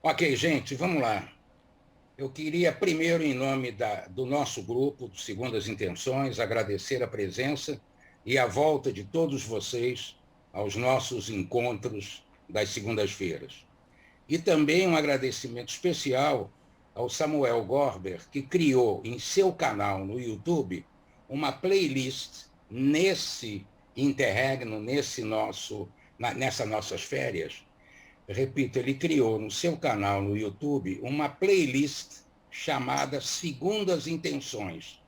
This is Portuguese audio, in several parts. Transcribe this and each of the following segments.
Ok, gente, vamos lá. Eu queria, primeiro, em nome do nosso grupo, do Segundas Intenções, agradecer a presença e a volta de todos vocês aos nossos encontros das segundas-feiras. E também um agradecimento especial ao Samuel Gorber, que criou em seu canal no YouTube uma playlist nesse interregno, nessas nossas férias. Repito, ele criou no seu canal no YouTube uma playlist chamada Segundas Intenções,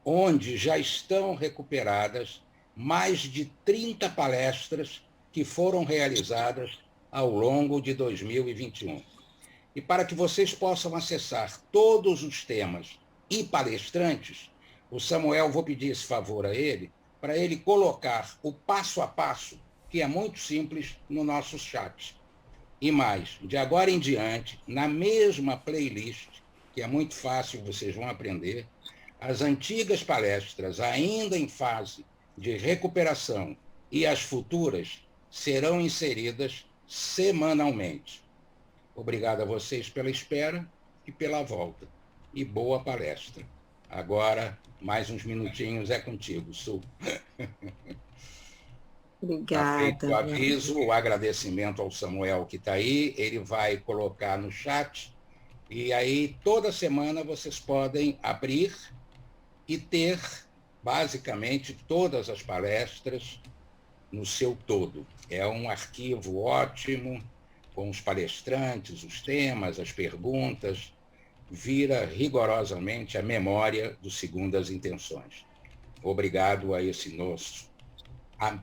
onde já estão recuperadas mais de 30 palestras que foram realizadas ao longo de 2021. E para que vocês possam acessar todos os temas e palestrantes, o Samuel, vou pedir esse favor a ele, para ele colocar o passo a passo, que é muito simples, no nosso chat. E mais, de agora em diante, na mesma playlist, que é muito fácil, vocês vão aprender, as antigas palestras, ainda em fase de recuperação, e as futuras serão inseridas semanalmente. Obrigado a vocês pela espera e pela volta. E boa palestra. Agora, mais uns minutinhos é contigo, Su. Obrigada. Feito o aviso, o agradecimento ao Samuel que está aí, ele vai colocar no chat, e aí toda semana vocês podem abrir e ter, basicamente, todas as palestras no seu todo. É um arquivo ótimo, com os palestrantes, os temas, as perguntas, vira rigorosamente a memória do Segundas Intenções. Obrigado a esse nosso,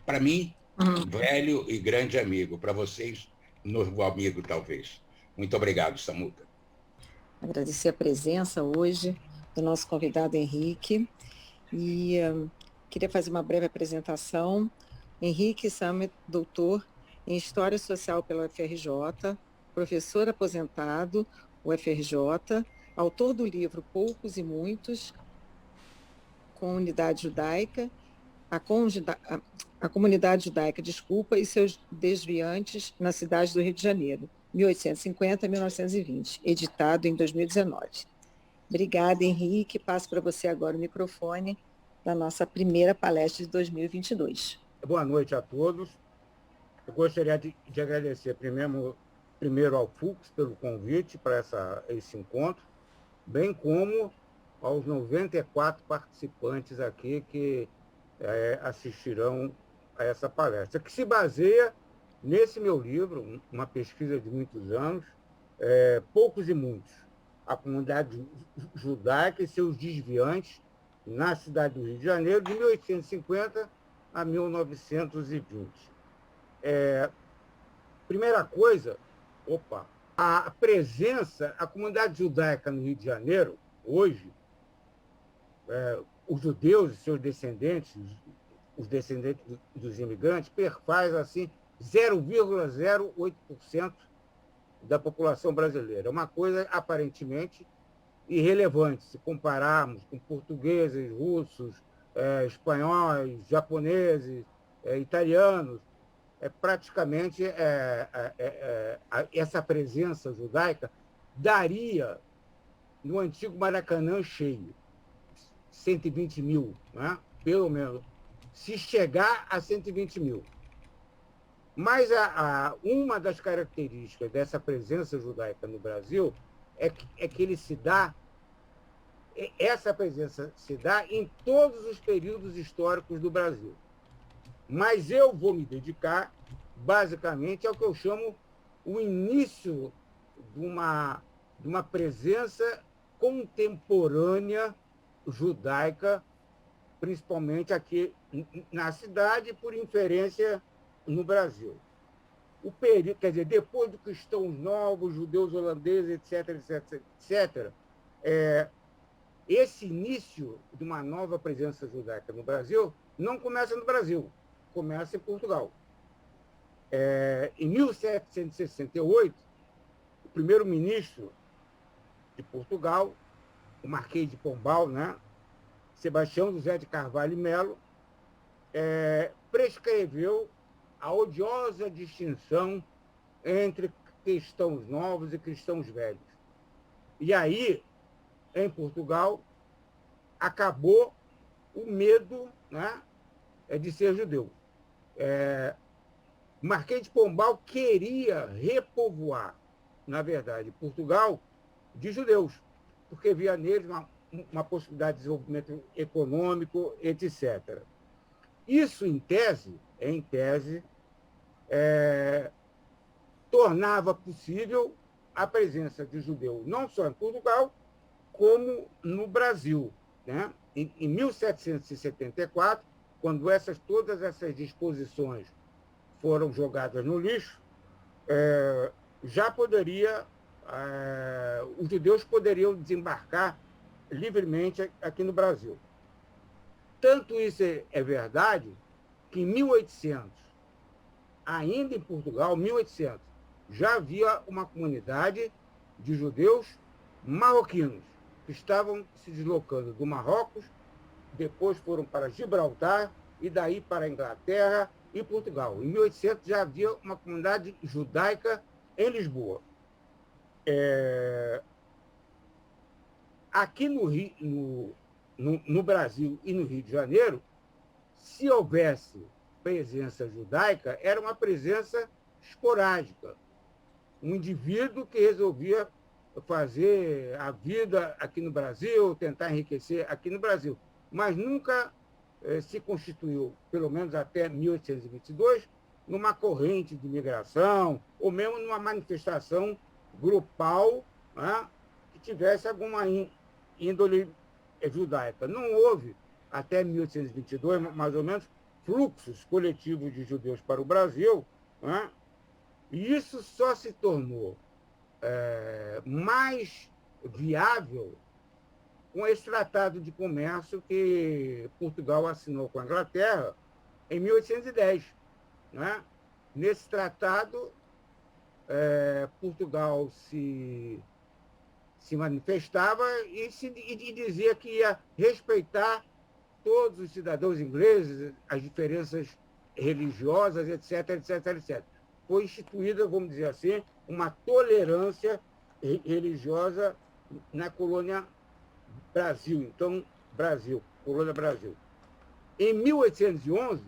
para mim, velho e grande amigo, para vocês, novo amigo, talvez. Muito obrigado, Samuca. Agradecer a presença hoje do nosso convidado Henrique e queria fazer uma breve apresentação. Henrique Samet, doutor em História Social pela UFRJ, professor aposentado, UFRJ, autor do livro Poucos e Muitos, Comunidade Judaica, a Comunidade Judaica, e seus desviantes na cidade do Rio de Janeiro, 1850 a 1920, editado em 2019. Obrigada, Henrique. Passo para você agora o microfone da nossa primeira palestra de 2022. Boa noite a todos. Eu gostaria de agradecer primeiro ao Fux pelo convite para esse encontro, bem como aos 94 participantes aqui que assistirão a essa palestra, que se baseia nesse meu livro, uma pesquisa de muitos anos, Poucos e Muitos, a comunidade judaica e seus desviantes na cidade do Rio de Janeiro, de 1850 a 1920. Primeira coisa, a presença, a comunidade judaica no Rio de Janeiro, hoje, os judeus e seus descendentes, os descendentes dos imigrantes, perfaz assim 0,08% da população brasileira. É uma coisa aparentemente irrelevante, se compararmos com portugueses, russos, espanhóis, japoneses, italianos. Praticamente essa presença judaica daria no antigo Maracanã cheio, 120 mil, né? Pelo menos, se chegar a 120 mil. Mas uma das características dessa presença judaica no Brasil é que essa presença se dá em todos os períodos históricos do Brasil. Mas eu vou me dedicar, basicamente, ao que eu chamo o início de uma presença contemporânea judaica, principalmente aqui na cidade, por inferência no Brasil. O período, quer dizer, depois dos cristãos novos, judeus holandeses, etc., etc., etc., esse início de uma nova presença judaica no Brasil não começa no Brasil, começa em Portugal. Em 1768, o primeiro-ministro de Portugal, o Marquês de Pombal, né, Sebastião José de Carvalho e Melo, prescreveu a odiosa distinção entre cristãos novos e cristãos velhos. E aí, em Portugal, acabou o medo, né, de ser judeu. Marquês de Pombal queria repovoar, na verdade, Portugal de judeus, porque via neles uma possibilidade de desenvolvimento econômico, etc. Isso, em tese, tornava possível a presença de judeu não só em Portugal, como no Brasil. Né? Em 1774, quando todas essas disposições foram jogadas no lixo, os judeus poderiam desembarcar livremente aqui no Brasil. Tanto isso é verdade que em 1800, ainda em Portugal, 1800, já havia uma comunidade de judeus marroquinos que estavam se deslocando do Marrocos, depois foram para Gibraltar e daí para a Inglaterra e Portugal. Em 1800 já havia uma comunidade judaica em Lisboa. Aqui no Brasil e no Rio de Janeiro, se houvesse presença judaica, era uma presença esporádica. Um indivíduo que resolvia fazer a vida aqui no Brasil, tentar enriquecer aqui no Brasil, mas nunca se constituiu, pelo menos até 1822, numa corrente de migração, ou mesmo numa manifestação grupal, né, que tivesse alguma índole judaica. Não houve, até 1822, mais ou menos, fluxos coletivos de judeus para o Brasil, né, e isso só se tornou mais viável com esse tratado de comércio que Portugal assinou com a Inglaterra em 1810. Né? Nesse tratado, Portugal se manifestava e dizia que ia respeitar todos os cidadãos ingleses, as diferenças religiosas, etc., etc., etc. Foi instituída, vamos dizer assim, uma tolerância religiosa na colônia Brasil. Então, colônia Brasil. Em 1811,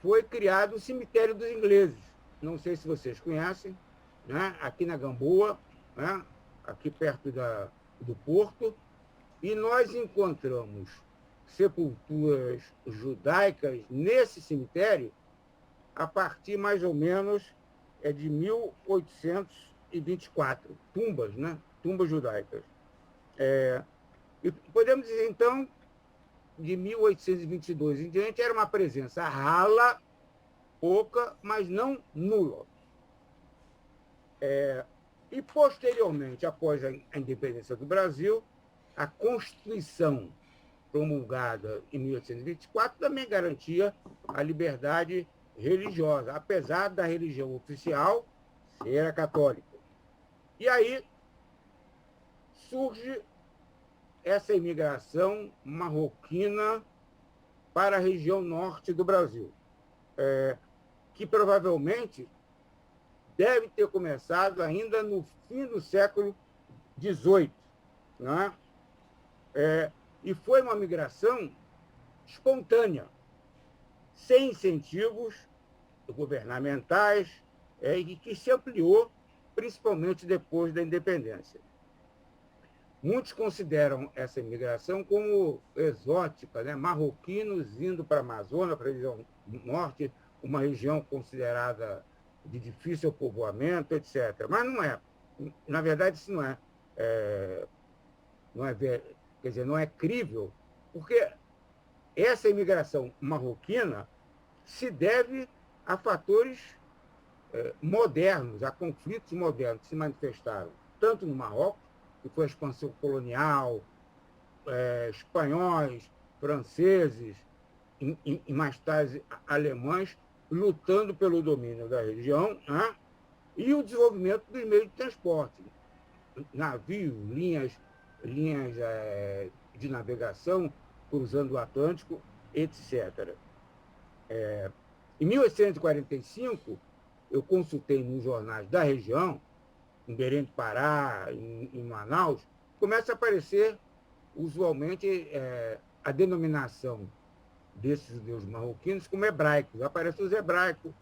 foi criado o Cemitério dos Ingleses. Não sei se vocês conhecem, né? Aqui na Gamboa, né? Aqui perto do Porto, e nós encontramos sepulturas judaicas nesse cemitério a partir, mais ou menos, de 1824, tumbas, né? Tumbas judaicas. E podemos dizer, então, de 1822 em diante, era uma presença rala, pouca, mas não nula. E, posteriormente, após a independência do Brasil, a Constituição promulgada em 1824 também garantia a liberdade religiosa, apesar da religião oficial ser a católica. E aí surge essa imigração marroquina para a região norte do Brasil, que provavelmente deve ter começado ainda no fim do século XVIII. Né? E foi uma migração espontânea, sem incentivos governamentais, e que se ampliou principalmente depois da independência. Muitos consideram essa imigração como exótica, né? Marroquinos indo para a Amazônia, para a região norte, uma região considerada de difícil povoamento, etc. Mas não é. Na verdade, isso não é crível, porque essa imigração marroquina se deve a fatores modernos, a conflitos modernos que se manifestaram tanto no Marrocos, que foi a expansão colonial, espanhóis, franceses e mais tarde alemães, lutando pelo domínio da região, né? E o desenvolvimento dos meios de transporte, navios, linhas de navegação, cruzando o Atlântico, etc. Em 1845, eu consultei nos jornais da região, em Belém do Pará, em Manaus, começa a aparecer, usualmente, a denominação desses judeus marroquinos como hebraicos. Aparecem os hebraicos.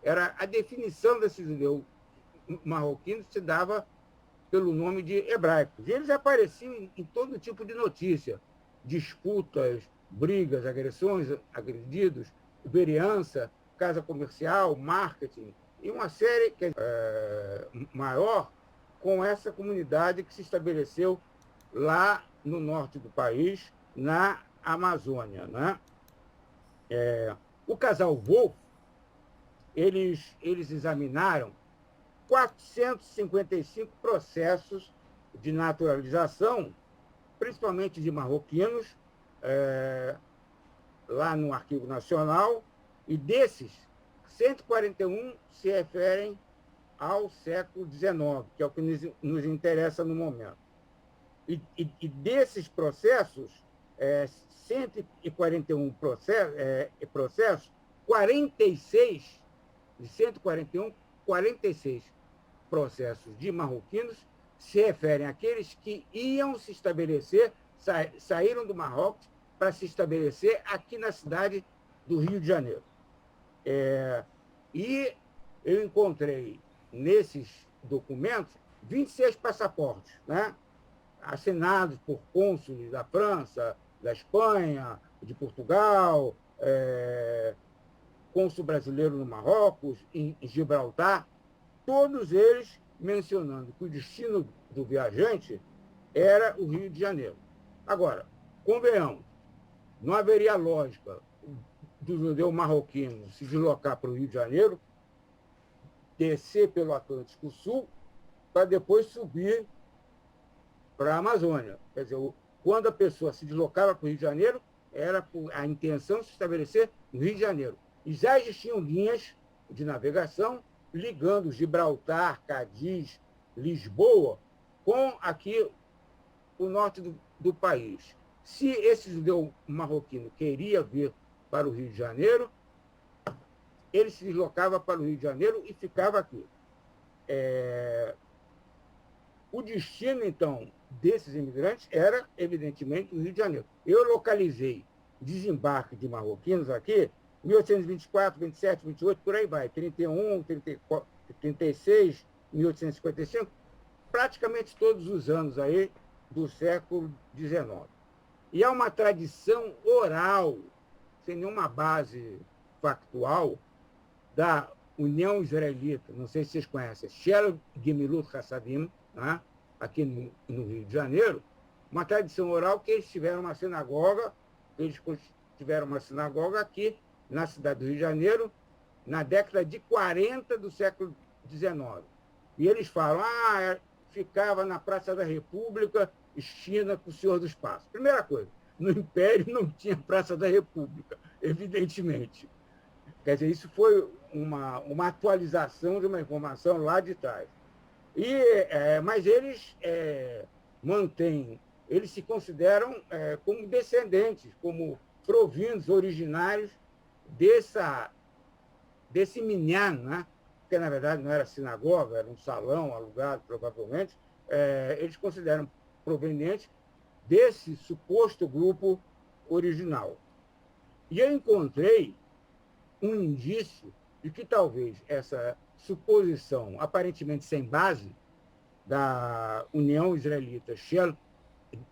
Era a definição desses judeus marroquinos se dava pelo nome de hebraicos. E eles apareciam em todo tipo de notícia. Disputas, brigas, agressões, agredidos, vereança, casa comercial, marketing, e uma série maior com essa comunidade que se estabeleceu lá no norte do país, na Amazônia, né? O casal Wolff, eles examinaram 455 processos de naturalização, principalmente de marroquinos, lá no Arquivo Nacional, e desses, 141 se referem ao século XIX, que é o que nos interessa no momento. E desses processos, 141 processos, 46, de 141, 46 processos de marroquinos se referem àqueles que iam se estabelecer, saíram do Marrocos para se estabelecer aqui na cidade do Rio de Janeiro. E eu encontrei nesses documentos 26 passaportes, né? Assinados por cônsules da França, da Espanha, de Portugal, cônsul brasileiro no Marrocos, em Gibraltar, todos eles mencionando que o destino do viajante era o Rio de Janeiro. Agora, convenhamos, não haveria lógica do judeu marroquino se deslocar para o Rio de Janeiro, descer pelo Atlântico Sul, para depois subir para a Amazônia. Quer dizer, quando a pessoa se deslocava para o Rio de Janeiro, era a intenção de se estabelecer no Rio de Janeiro. E já existiam linhas de navegação ligando Gibraltar, Cádiz, Lisboa, com aqui o norte do país. Se esse judeu marroquino queria vir para o Rio de Janeiro, ele se deslocava para o Rio de Janeiro e ficava aqui. O destino, então, desses imigrantes era, evidentemente, o Rio de Janeiro. Eu localizei desembarque de marroquinos aqui, 1824, 27, 28, por aí vai, 31, 34, 36, 1855, praticamente todos os anos aí do século XIX. E há uma tradição oral, sem nenhuma base factual, da União Israelita, não sei se vocês conhecem, Shel Gemilut Hassadim, né? Aqui no Rio de Janeiro, uma tradição oral que eles tiveram uma sinagoga, aqui na cidade do Rio de Janeiro, na década de 40 do século XIX. E eles falam, ficava na Praça da República, esquina com o Senhor do Espaço. Primeira coisa, no Império não tinha Praça da República, evidentemente. Quer dizer, isso foi uma atualização de uma informação lá de trás. Mas eles mantêm, eles se consideram como descendentes, como provindos originários desse minyan, né? Que na verdade não era sinagoga, era um salão alugado, provavelmente. Eles consideram provenientes desse suposto grupo original. E eu encontrei um indício de que talvez essa suposição aparentemente sem base da União Israelita Shel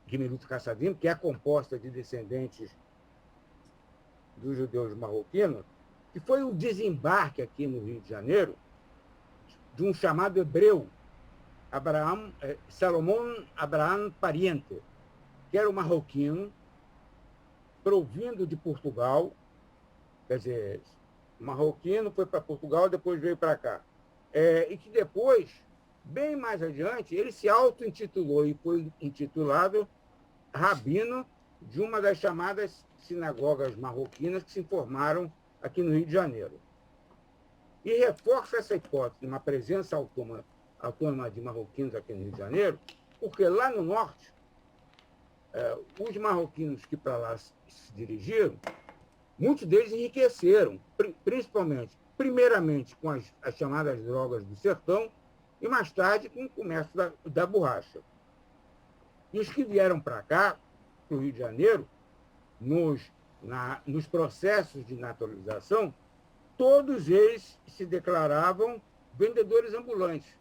Gemilut Hassadim, que é composta de descendentes dos judeus marroquinos, que foi o desembarque aqui no Rio de Janeiro de um chamado hebreu, Salomão Abraham Pariente, que era um marroquino provindo de Portugal, quer dizer, marroquino foi para Portugal, depois veio para cá. E que depois, bem mais adiante, ele se auto-intitulou e foi intitulado rabino de uma das chamadas sinagogas marroquinas que se formaram aqui no Rio de Janeiro. E reforça essa hipótese de uma presença autônoma de marroquinos aqui no Rio de Janeiro, porque lá no norte, os marroquinos que para lá se dirigiram, muitos deles enriqueceram, primeiramente com as chamadas drogas do sertão e mais tarde com o comércio da borracha. E os que vieram para cá, para o Rio de Janeiro, nos processos de naturalização, todos eles se declaravam vendedores ambulantes,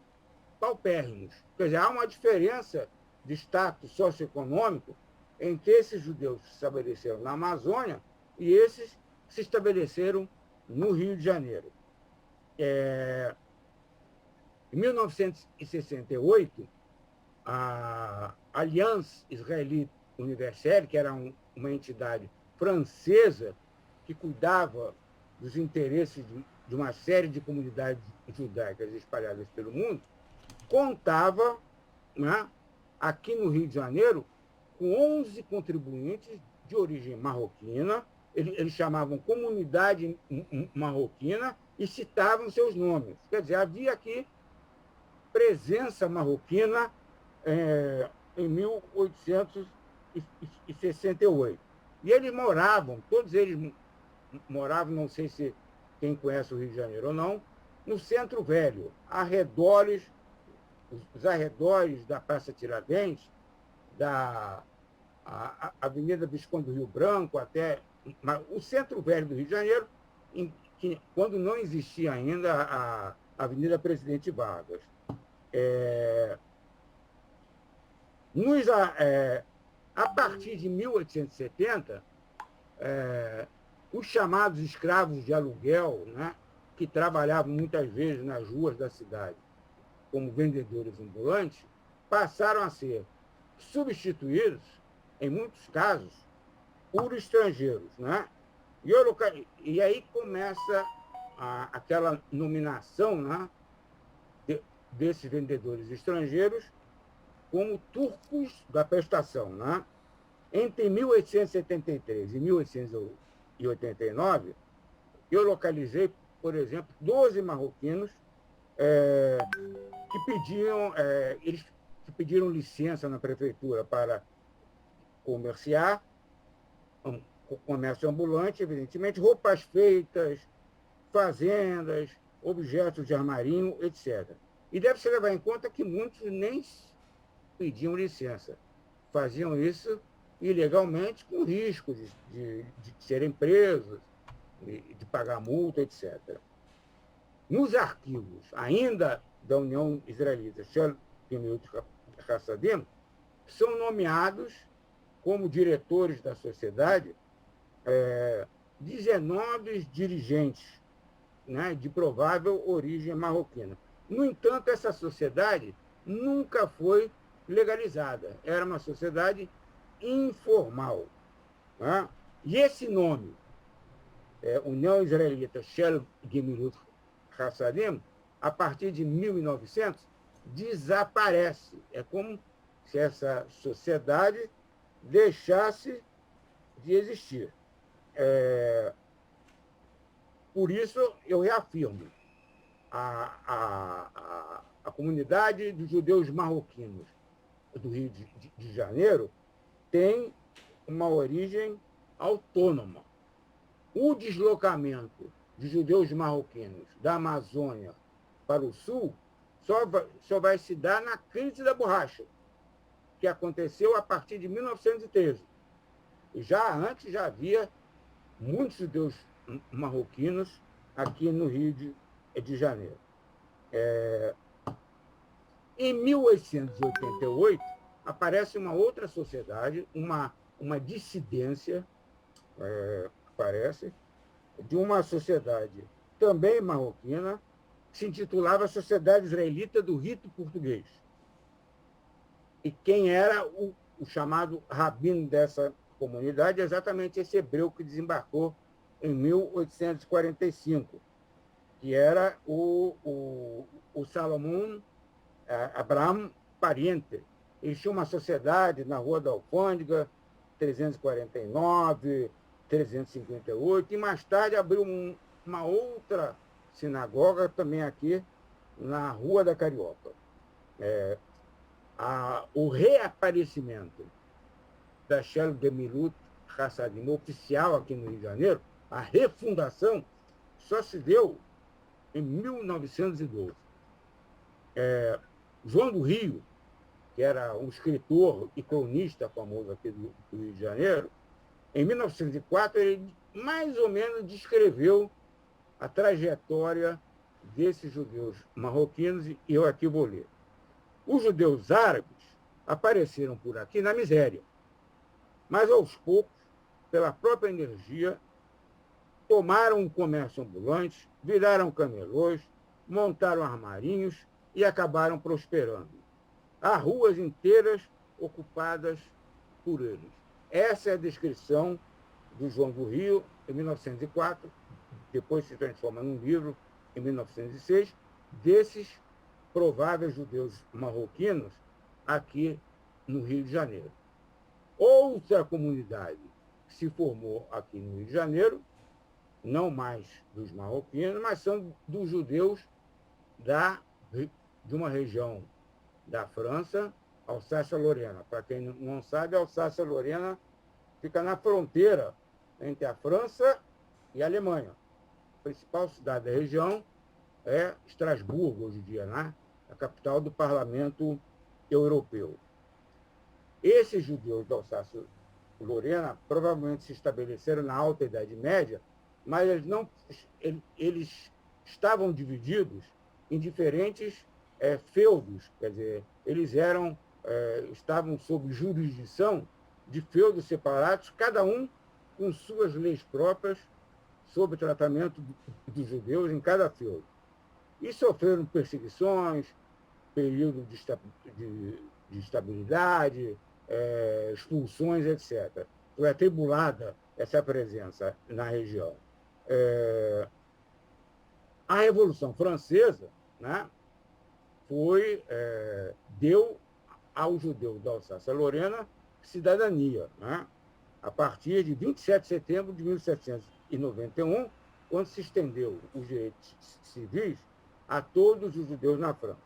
paupérrimos. Quer dizer, há uma diferença de status socioeconômico entre esses judeus que se estabeleceram na Amazônia e esses que se estabeleceram no Rio de Janeiro. Em 1968, a Alliance Israélite Universelle, que era uma entidade francesa que cuidava dos interesses de uma série de comunidades judaicas espalhadas pelo mundo, contava, né, aqui no Rio de Janeiro com 11 contribuintes de origem marroquina. Eles chamavam comunidade marroquina e citavam seus nomes. Quer dizer, havia aqui presença marroquina em 1868. E eles moravam, todos eles moravam, não sei se quem conhece o Rio de Janeiro ou não, no Centro Velho, os arredores da Praça Tiradentes, da Avenida Visconde do Rio Branco, até o Centro Velho do Rio de Janeiro, quando não existia ainda a Avenida Presidente Vargas. A partir de 1870, os chamados escravos de aluguel, né, que trabalhavam muitas vezes nas ruas da cidade como vendedores ambulantes, passaram a ser substituídos, em muitos casos, por estrangeiros. Né? E aí começa aquela nominação, né, desses vendedores estrangeiros como turcos da prestação. Né? Entre 1873 e 1889, eu localizei, por exemplo, 12 marroquinos que pediram licença na prefeitura para comerciar, comércio ambulante, evidentemente, roupas feitas, fazendas, objetos de armarinho, etc. E deve-se levar em conta que muitos nem pediam licença. Faziam isso ilegalmente, com risco de serem presos, de pagar multa, etc. Nos arquivos, ainda da União Israelita, Shel Gemilut Hassadim, são nomeados como diretores da sociedade 19 dirigentes, né, de provável origem marroquina. No entanto, essa sociedade nunca foi legalizada. Era uma sociedade informal. Né? E esse nome, União Israelita Shel Gemilut Hassadim, a partir de 1900, desaparece. É como se essa sociedade deixasse de existir. Por isso, eu reafirmo, a comunidade dos judeus marroquinos do Rio de Janeiro tem uma origem autônoma. O deslocamento de judeus marroquinos da Amazônia para o sul só vai se dar na crise da borracha, que aconteceu a partir de 1913. E já antes já havia muitos judeus marroquinos aqui no Rio de Janeiro. Em 1888, aparece uma outra sociedade, uma dissidência, parece, de uma sociedade também marroquina, que se intitulava Sociedade Israelita do Rito Português. E quem era o chamado rabino dessa comunidade é exatamente esse hebreu que desembarcou em 1845, que era o Salomão Abraham Pariente. Eles tinham uma sociedade na Rua da Alfândega, 349, 358, e mais tarde abriu uma outra sinagoga também aqui na Rua da Carioca. O reaparecimento da Shelly de Milut Hassadim oficial aqui no Rio de Janeiro, a refundação, só se deu em 1912. João do Rio, que era um escritor e cronista famoso aqui do Rio de Janeiro, em 1904, ele mais ou menos descreveu a trajetória desses judeus marroquinos, e eu aqui vou ler. Os judeus árabes apareceram por aqui na miséria, mas aos poucos, pela própria energia, tomaram um comércio ambulante, viraram camelôs, montaram armarinhos e acabaram prosperando. Há ruas inteiras ocupadas por eles. Essa é a descrição do João do Rio, em 1904, depois se transforma num livro, em 1906, desses prováveis judeus marroquinos aqui no Rio de Janeiro. Outra comunidade que se formou aqui no Rio de Janeiro, não mais dos marroquinos, mas são dos judeus de uma região da França, Alsácia-Lorena. Para quem não sabe, Alsácia Lorena fica na fronteira entre a França e a Alemanha. A principal cidade da região é Estrasburgo, hoje em dia, né? A capital do Parlamento Europeu. Esses judeus da Alsácia-Lorena provavelmente se estabeleceram na Alta Idade Média, mas eles estavam divididos em diferentes feudos, quer dizer, eles estavam sob jurisdição de feudos separados, cada um com suas leis próprias sobre o tratamento dos judeus em cada feudo. E sofreram perseguições, período de instabilidade, expulsões, etc. Foi atribulada essa presença na região. A Revolução Francesa, né, deu aos judeus da Alsácia-Lorena cidadania, né, a partir de 27 de setembro de 1791, quando se estendeu os direitos civis a todos os judeus na França.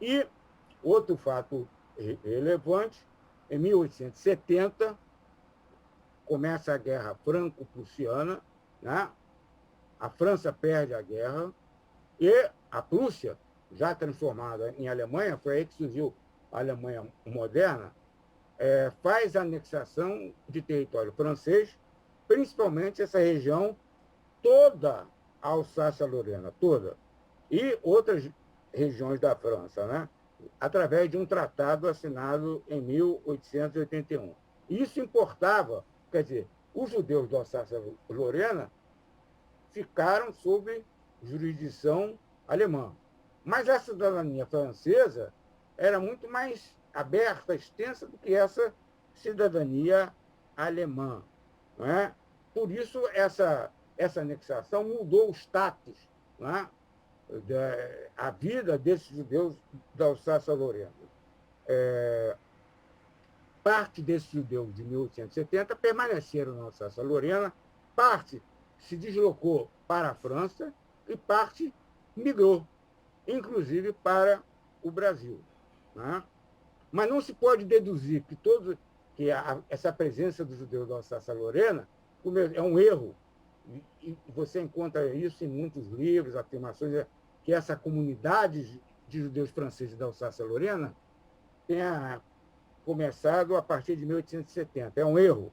E outro fato relevante, em 1870, começa a Guerra Franco-Prussiana, né? A França perde a guerra e a Prússia, já transformada em Alemanha, foi aí que surgiu a Alemanha moderna, faz a anexação de território francês, principalmente essa região toda, a Alsácia-Lorena, toda, e outras regiões da França, né? Através de um tratado assinado em 1881. Isso importava, quer dizer, os judeus da Alsácia-Lorena ficaram sob jurisdição alemã. Mas a cidadania francesa era muito mais aberta, extensa do que essa cidadania alemã. Não é? Por isso, essa anexação mudou o status, não é? A vida desses judeus da Alsácia-Lorena. Parte desses judeus de 1870 permaneceram na Alsácia-Lorena, parte se deslocou para a França e parte migrou, inclusive para o Brasil. Né? Mas não se pode deduzir que essa presença dos judeus da Alsácia-Lorena é um erro, e você encontra isso em muitos livros, afirmações, que essa comunidade de judeus franceses da Alsácia-Lorena tenha começado a partir de 1870. É um erro.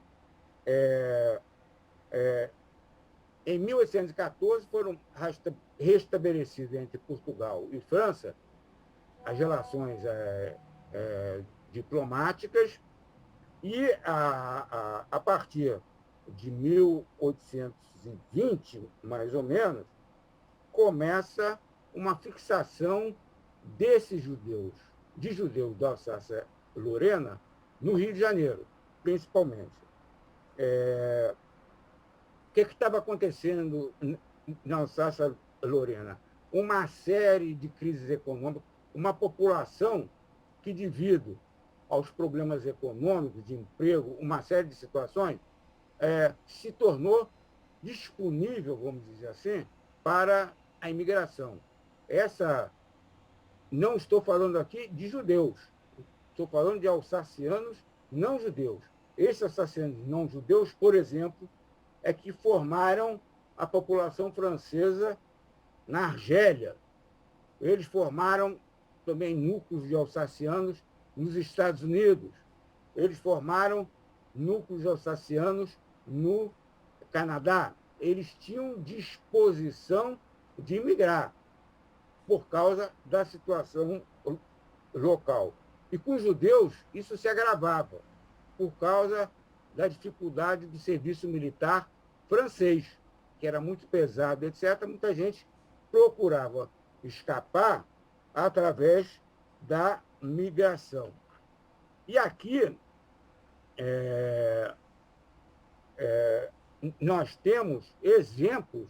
Em 1814, foram restabelecidas entre Portugal e França as relações diplomáticas e, a partir de 1820, mais ou menos, começa uma fixação desses judeus, de judeus da Alsácia-Lorena, no Rio de Janeiro, principalmente. O que estava acontecendo na Alsácia-Lorena? Uma série de crises econômicas, uma população que, devido aos problemas econômicos, de emprego, uma série de situações, se tornou disponível, vamos dizer assim, para a imigração. Não estou falando aqui de judeus, estou falando de alsacianos não judeus. Esses alsacianos não judeus, por exemplo, é que formaram a população francesa na Argélia. Eles formaram também núcleos de alsacianos nos Estados Unidos. Eles formaram núcleos de alsacianos no Canadá. Eles tinham disposição de imigrar por causa da situação local. E com os judeus, isso se agravava por causa da dificuldade do serviço militar francês, que era muito pesado, etc. Muita gente procurava escapar através da migração. E aqui nós temos exemplos,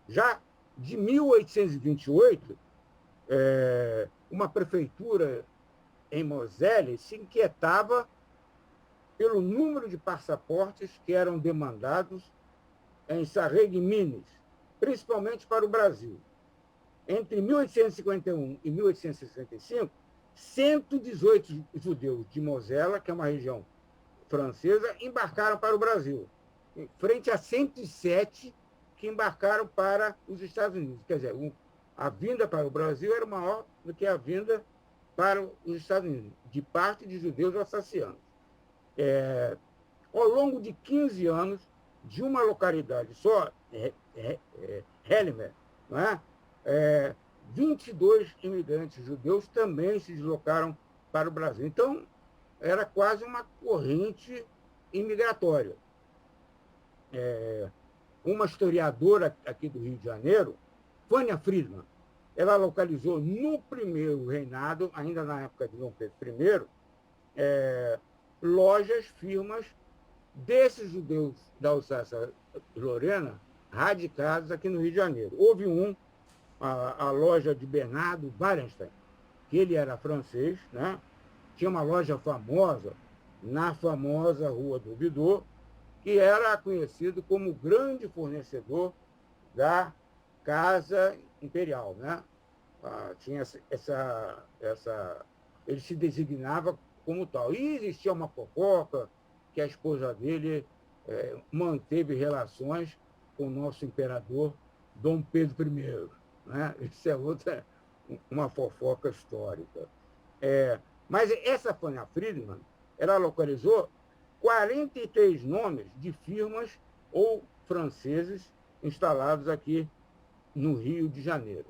já de 1828, uma prefeitura em Moselle se inquietava pelo número de passaportes que eram demandados em Sarreguemines, principalmente para o Brasil. Entre 1851 e 1865, 118 judeus de Mosela, que é uma região francesa, embarcaram para o Brasil, frente a 107 que embarcaram para os Estados Unidos. Quer dizer, a vinda para o Brasil era maior do que a vinda para os Estados Unidos, de parte de judeus alsacianos. Ao longo de 15 anos, de uma localidade só, Helmer, não é? 22 imigrantes judeus também se deslocaram para o Brasil. Então, era quase uma corrente imigratória. Uma historiadora aqui do Rio de Janeiro, Vânia Friedman, ela localizou no primeiro reinado, ainda na época de Dom Pedro I, lojas, firmas desses judeus da Alsácia-Lorena radicados aqui no Rio de Janeiro. Houve a loja de Bernardo Wallenstein, que ele era francês, né? Tinha uma loja famosa na famosa Rua do Ouvidor, que era conhecido como grande fornecedor da Casa Imperial, né? Tinha ele se designava como tal. E existia uma fofoca que a esposa dele manteve relações com o nosso imperador Dom Pedro I. Né? Isso é uma fofoca histórica. Mas essa Vânia Friedman, ela localizou 43 nomes de firmas ou franceses instalados aqui no Rio de Janeiro.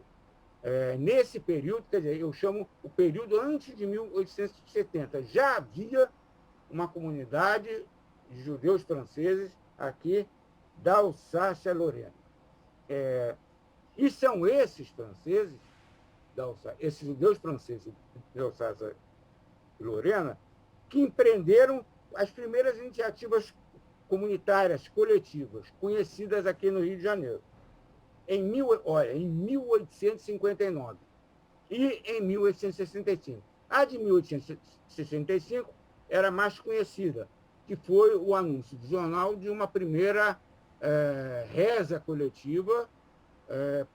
Nesse período, quer dizer, eu chamo o período antes de 1870, já havia uma comunidade de judeus franceses aqui da Alsácia-Lorena. E são esses franceses, esses judeus franceses da Alsácia-Lorena, que empreenderam as primeiras iniciativas comunitárias, coletivas, conhecidas aqui no Rio de Janeiro. Em 1859 e em 1865. A de 1865 era mais conhecida, que foi o anúncio do jornal de uma primeira reza coletiva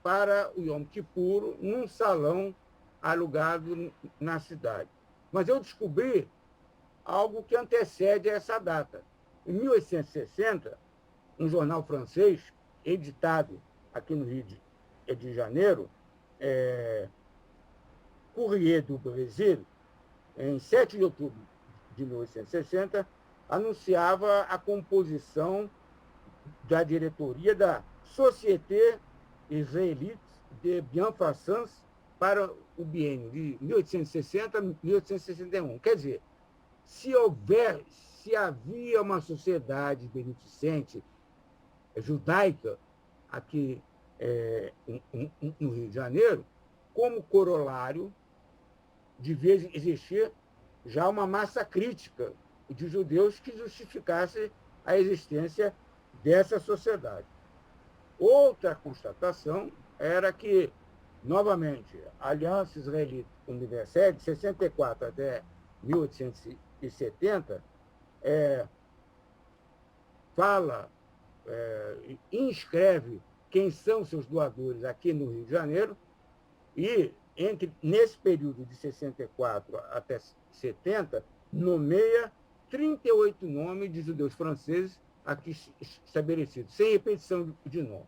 para o Yom Kippur, num salão alugado na cidade. Mas eu descobri algo que antecede essa data. Em 1860, um jornal francês, editado aqui no Rio de Janeiro, Courrier du Brésil, em 7 de outubro de 1860, anunciava a composição da diretoria da Société Israélite de Bienfaisance para o biênio de 1860 a 1861. Quer dizer, se havia uma sociedade beneficente judaica aqui no Rio de Janeiro, como corolário, devia existir já uma massa crítica de judeus que justificasse a existência dessa sociedade. Outra constatação era que, novamente, a Aliança Israelita Universal, de 64 até 1870, inscreve quem são seus doadores aqui no Rio de Janeiro, e, nesse período de 64 até 70, nomeia 38 nomes de judeus franceses aqui estabelecidos, sem repetição de nome.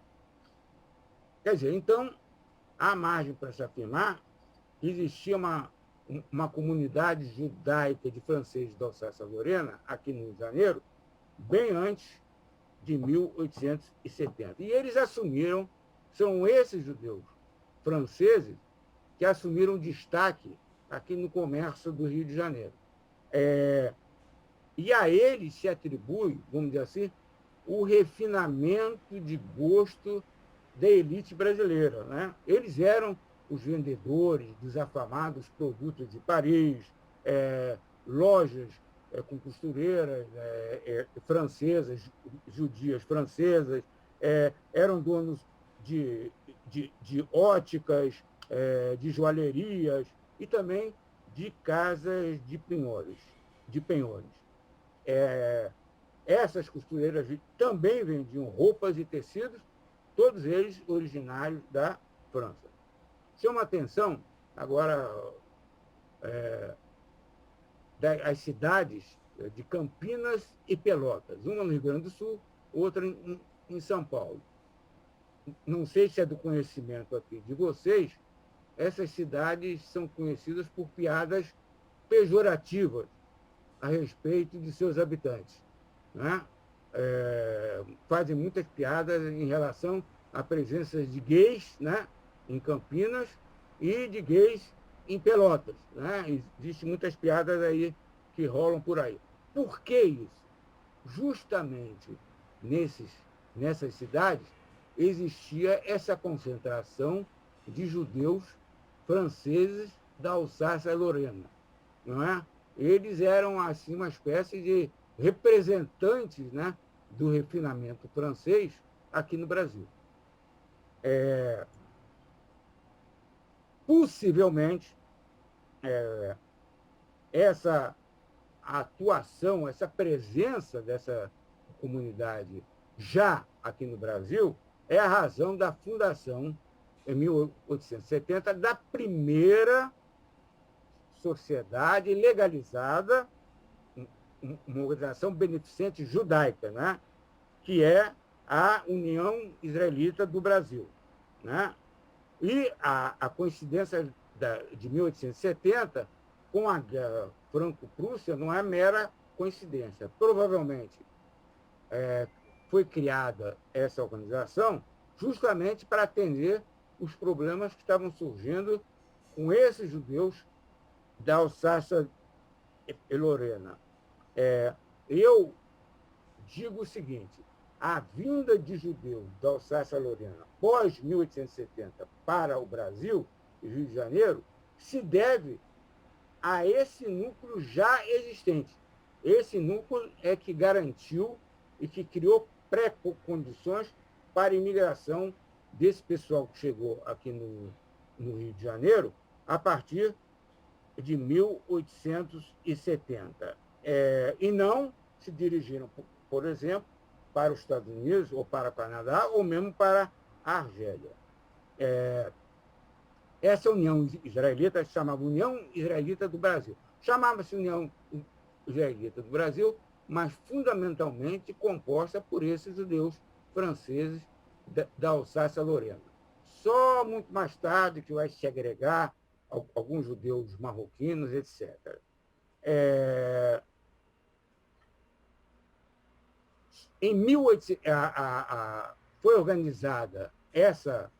Quer dizer, então, há margem para se afirmar que existia uma comunidade judaica de franceses da Alsácia-Lorena, aqui no Rio de Janeiro, bem antes de 1870. E eles assumiram, são esses judeus franceses que assumiram destaque aqui no comércio do Rio de Janeiro. E a eles se atribui, vamos dizer assim, o refinamento de gosto da elite brasileira, né? Eles eram os vendedores dos afamados produtos de Paris, lojas com costureiras francesas, judias francesas, eram donos de óticas, de joalherias e também de casas de penhores. Essas costureiras também vendiam roupas e tecidos, todos eles originários da França. Chama atenção, agora, as cidades de Campinas e Pelotas, uma no Rio Grande do Sul, outra em São Paulo. Não sei se é do conhecimento aqui de vocês, essas cidades são conhecidas por piadas pejorativas a respeito de seus habitantes, né? Fazem muitas piadas em relação à presença de gays, né, em Campinas e de gays em Pelotas, né? Existem muitas piadas aí que rolam por aí. Por que isso? Justamente nessas cidades existia essa concentração de judeus franceses da Alsácia-Lorena, não é? Eles eram assim uma espécie de representantes, né, do refinamento francês aqui no Brasil. Possivelmente, essa atuação, essa presença dessa comunidade já aqui no Brasil é a razão da fundação, em 1870, da primeira sociedade legalizada, uma organização beneficente judaica, né? Que é a União Israelita do Brasil, né? E a coincidência de 1870 com a Guerra Franco-Prússia não é mera coincidência. Provavelmente foi criada essa organização justamente para atender os problemas que estavam surgindo com esses judeus da Alsácia-Lorena. Eu digo o seguinte: a vinda de judeus da Alsácia-Lorena pós 1870 para o Brasil e Rio de Janeiro se deve a esse núcleo já existente. Esse núcleo é que garantiu e que criou pré-condições para a imigração desse pessoal que chegou aqui no Rio de Janeiro a partir de 1870. E não se dirigiram, por exemplo, para os Estados Unidos ou para o Canadá ou mesmo para a Argélia. Essa União Israelita se chamava União Israelita do Brasil. Chamava-se União Israelita do Brasil, mas fundamentalmente composta por esses judeus franceses da Alsácia-Lorena. Só muito mais tarde que vai se agregar alguns judeus marroquinos, etc. Em foi organizada essa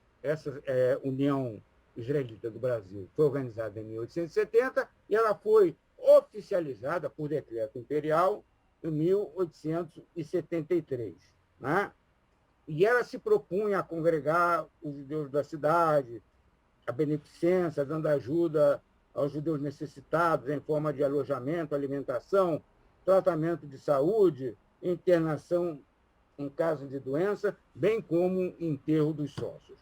União Israelita do Brasil foi organizada em 1870 e ela foi oficializada por decreto imperial em 1873. Né? E ela se propunha a congregar os judeus da cidade, a beneficência, dando ajuda aos judeus necessitados em forma de alojamento, alimentação, tratamento de saúde, internação em caso de doença, bem como enterro dos sócios.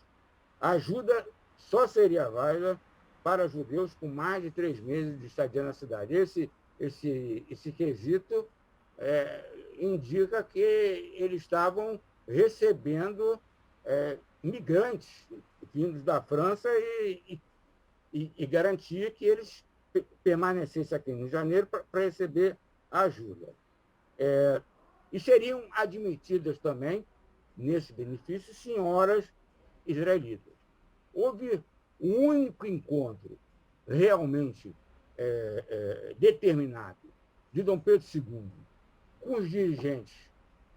A ajuda só seria válida para judeus com mais de 3 meses de estadia na cidade. Esse quesito indica que eles estavam recebendo migrantes vindos da França e garantia que eles permanecessem aqui no Rio de Janeiro para receber ajuda. E seriam admitidas também, nesse benefício, senhoras israelitas. Houve um único encontro realmente determinado de Dom Pedro II com os dirigentes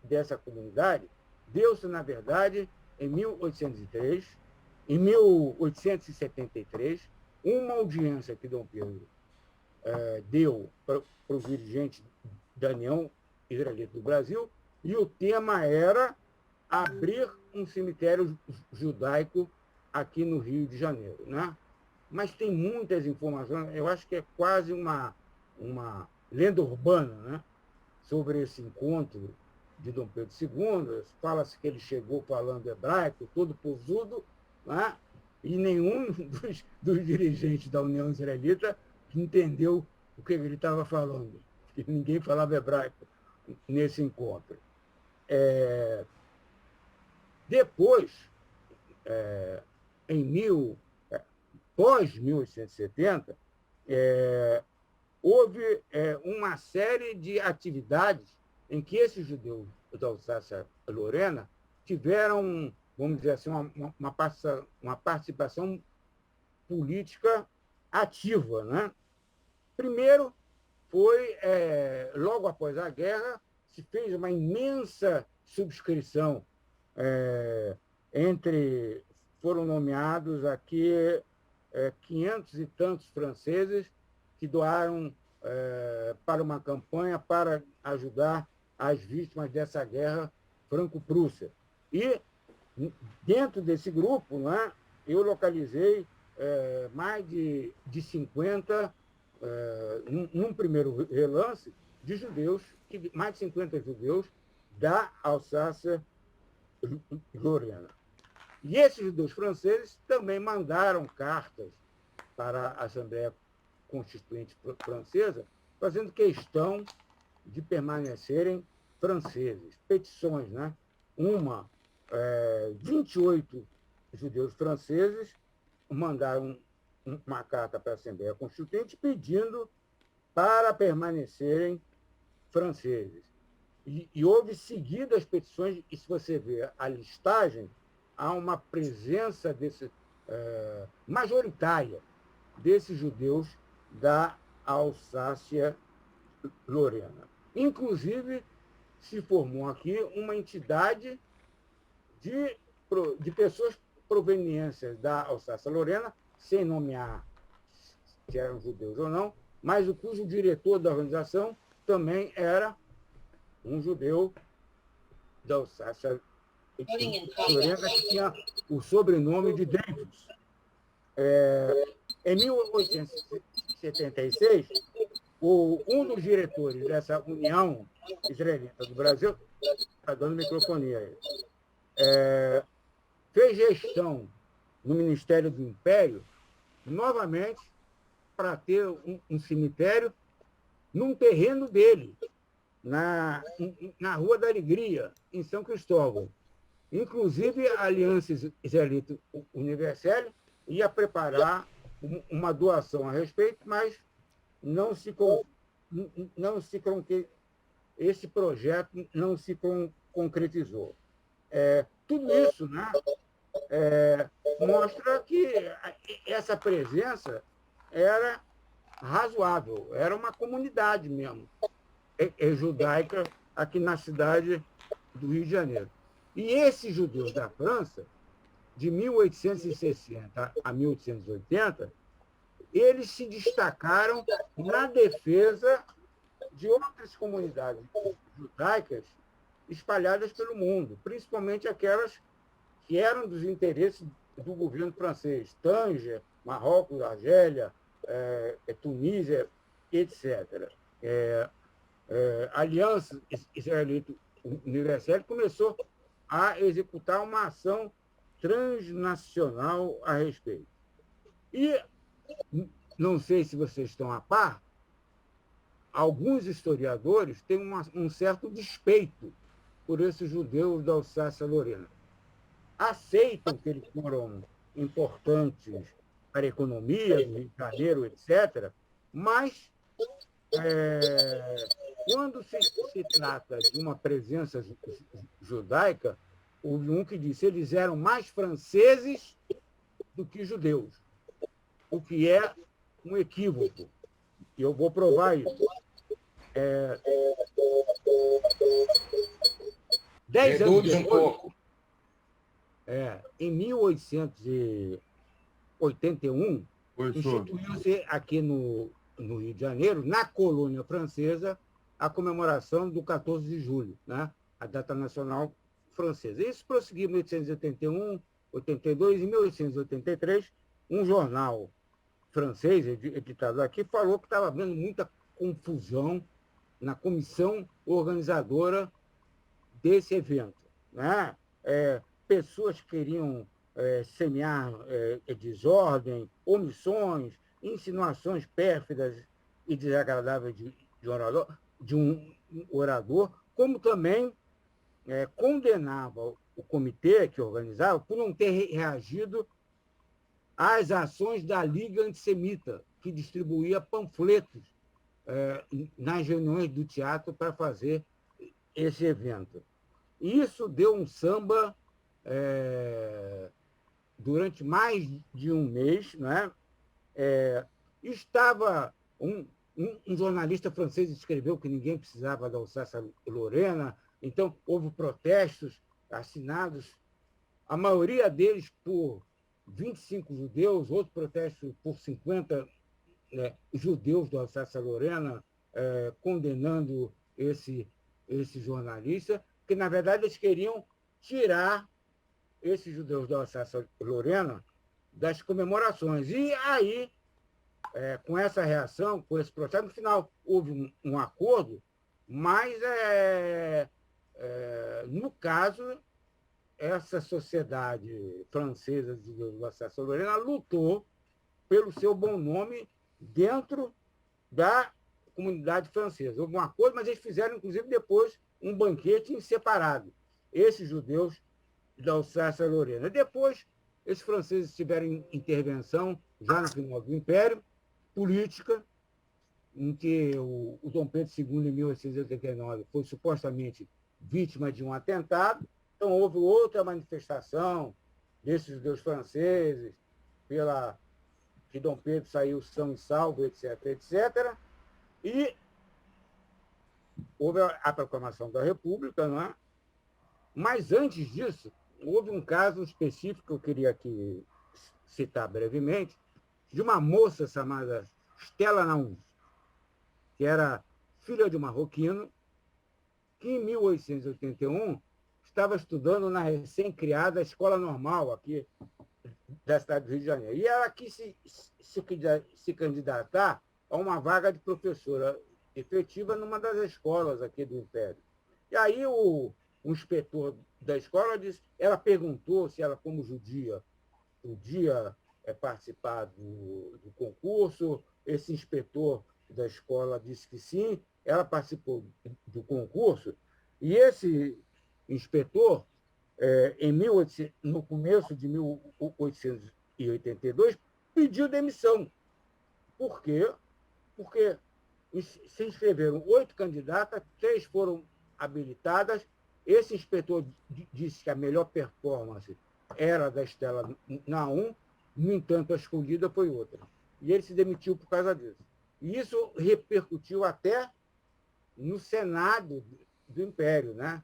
dessa comunidade, deu-se, na verdade, em 1803, em 1873, uma audiência que Dom Pedro deu para os dirigentes da União Israelita do Brasil, e o tema era abrir um cemitério judaico aqui no Rio de Janeiro. Né? Mas tem muitas informações, eu acho que é quase uma lenda urbana, né? Sobre esse encontro de Dom Pedro II. Fala-se que ele chegou falando hebraico, todo posudo, né? E nenhum dos dirigentes da União Israelita entendeu o que ele estava falando, porque ninguém falava hebraico nesse encontro. Depois, pós-1870, houve uma série de atividades em que esses judeus da Alsácia-Lorena tiveram, vamos dizer assim, uma participação política ativa. Né? Primeiro, logo após a guerra, se fez uma imensa subscrição foram nomeados aqui 500 e tantos franceses que doaram para uma campanha para ajudar as vítimas dessa guerra franco-prússia. E, dentro desse grupo, né, eu localizei mais de 50, num primeiro relance, de judeus, mais de 50 judeus da Alsácia-Lorena. E esses judeus franceses também mandaram cartas para a Assembleia Constituinte Francesa, fazendo questão de permanecerem franceses. Petições, né? 28 judeus franceses mandaram uma carta para a Assembleia Constituinte pedindo para permanecerem franceses. E houve seguidas petições, e se você ver a listagem, há uma presença majoritária desses judeus da Alsácia-Lorena. Inclusive, se formou aqui uma entidade de pessoas provenientes da Alsácia-Lorena, sem nomear se eram judeus ou não, mas cujo diretor da organização também era um judeu da Alsácia-Lorena, que tinha o sobrenome de Dreyfus. Em 1876, um dos diretores dessa União Israelita do Brasil, está dando microfonia aí, fez gestão no Ministério do Império, novamente, para ter um cemitério num terreno dele, na Rua da Alegria, em São Cristóvão. Inclusive, a Aliança Israelita Universelle ia preparar uma doação a respeito, mas esse projeto não se concretizou. Tudo isso, né, mostra que essa presença era razoável, era uma comunidade mesmo, judaica aqui na cidade do Rio de Janeiro. E esses judeus da França, de 1860 a 1880, eles se destacaram na defesa de outras comunidades judaicas espalhadas pelo mundo, principalmente aquelas que eram dos interesses do governo francês, Tânger, Marrocos, Argélia, Tunísia, etc. A Aliança Israelita Universal começou a executar uma ação transnacional a respeito. E, não sei se vocês estão a par, alguns historiadores têm um certo despeito por esses judeus da Alsácia-Lorena. Aceitam que eles foram importantes para a economia do Rio de Janeiro, etc., mas quando se trata de uma presença judaica, houve um que disse que eles eram mais franceses do que judeus, o que é um equívoco. E eu vou provar isso. 10 anos Reduz um pouco. Em 1881, instituiu-se aqui no Rio de Janeiro, na colônia francesa, a comemoração do 14 de julho, né? A data nacional francesa. Isso prosseguiu em 1881, 82 e 1883, um jornal francês, editado aqui, falou que estava havendo muita confusão na comissão organizadora desse evento, né? Pessoas queriam semear desordem, omissões, insinuações pérfidas e desagradáveis de um orador, como também condenava o comitê que organizava por não ter reagido às ações da Liga Antissemita, que distribuía panfletos nas reuniões do teatro para fazer esse evento. Isso deu um samba durante mais de um mês, né? Estava um jornalista francês escreveu que ninguém precisava da Alsácia-Lorena, então houve protestos assinados, a maioria deles por 25 judeus, outros protestos por 50 judeus da Alsácia-Lorena, condenando esse jornalista, que, na verdade, eles queriam tirar esses judeus da Alsácia-Lorena das comemorações. E aí, com essa reação, com esse processo, no final houve um acordo, mas, no caso, essa sociedade francesa de judeus da Alsácia-Lorena lutou pelo seu bom nome dentro da comunidade francesa. Houve um acordo, mas eles fizeram, inclusive, depois um banquete em separado, esses judeus da Alsácia-Lorena. Depois, esses franceses tiveram intervenção, já no final do Império, política, em que o Dom Pedro II, em 1889, foi supostamente vítima de um atentado. Então, houve outra manifestação desses judeus franceses, que Dom Pedro saiu são e salvo, etc., etc., e houve a proclamação da República, não é? Mas, antes disso, houve um caso específico que eu queria aqui citar brevemente, de uma moça chamada Stella Naum, que era filha de um marroquino, que, em 1881, estava estudando na recém-criada Escola Normal, aqui da cidade do Rio de Janeiro. E ela quis se candidatar a uma vaga de professora efetiva numa das escolas aqui do Império. E aí o inspetor da escola ela perguntou se ela, como judia, podia participar do concurso. Esse inspetor da escola disse que sim, ela participou do concurso, e esse inspetor, no começo de 1882, pediu demissão. Por quê? Porque se inscreveram 8 candidatas, 3 foram habilitadas. Esse inspetor disse que a melhor performance era da Stella Naum, no entanto, a escolhida foi outra. E ele se demitiu por causa disso. E isso repercutiu até no Senado do Império, né?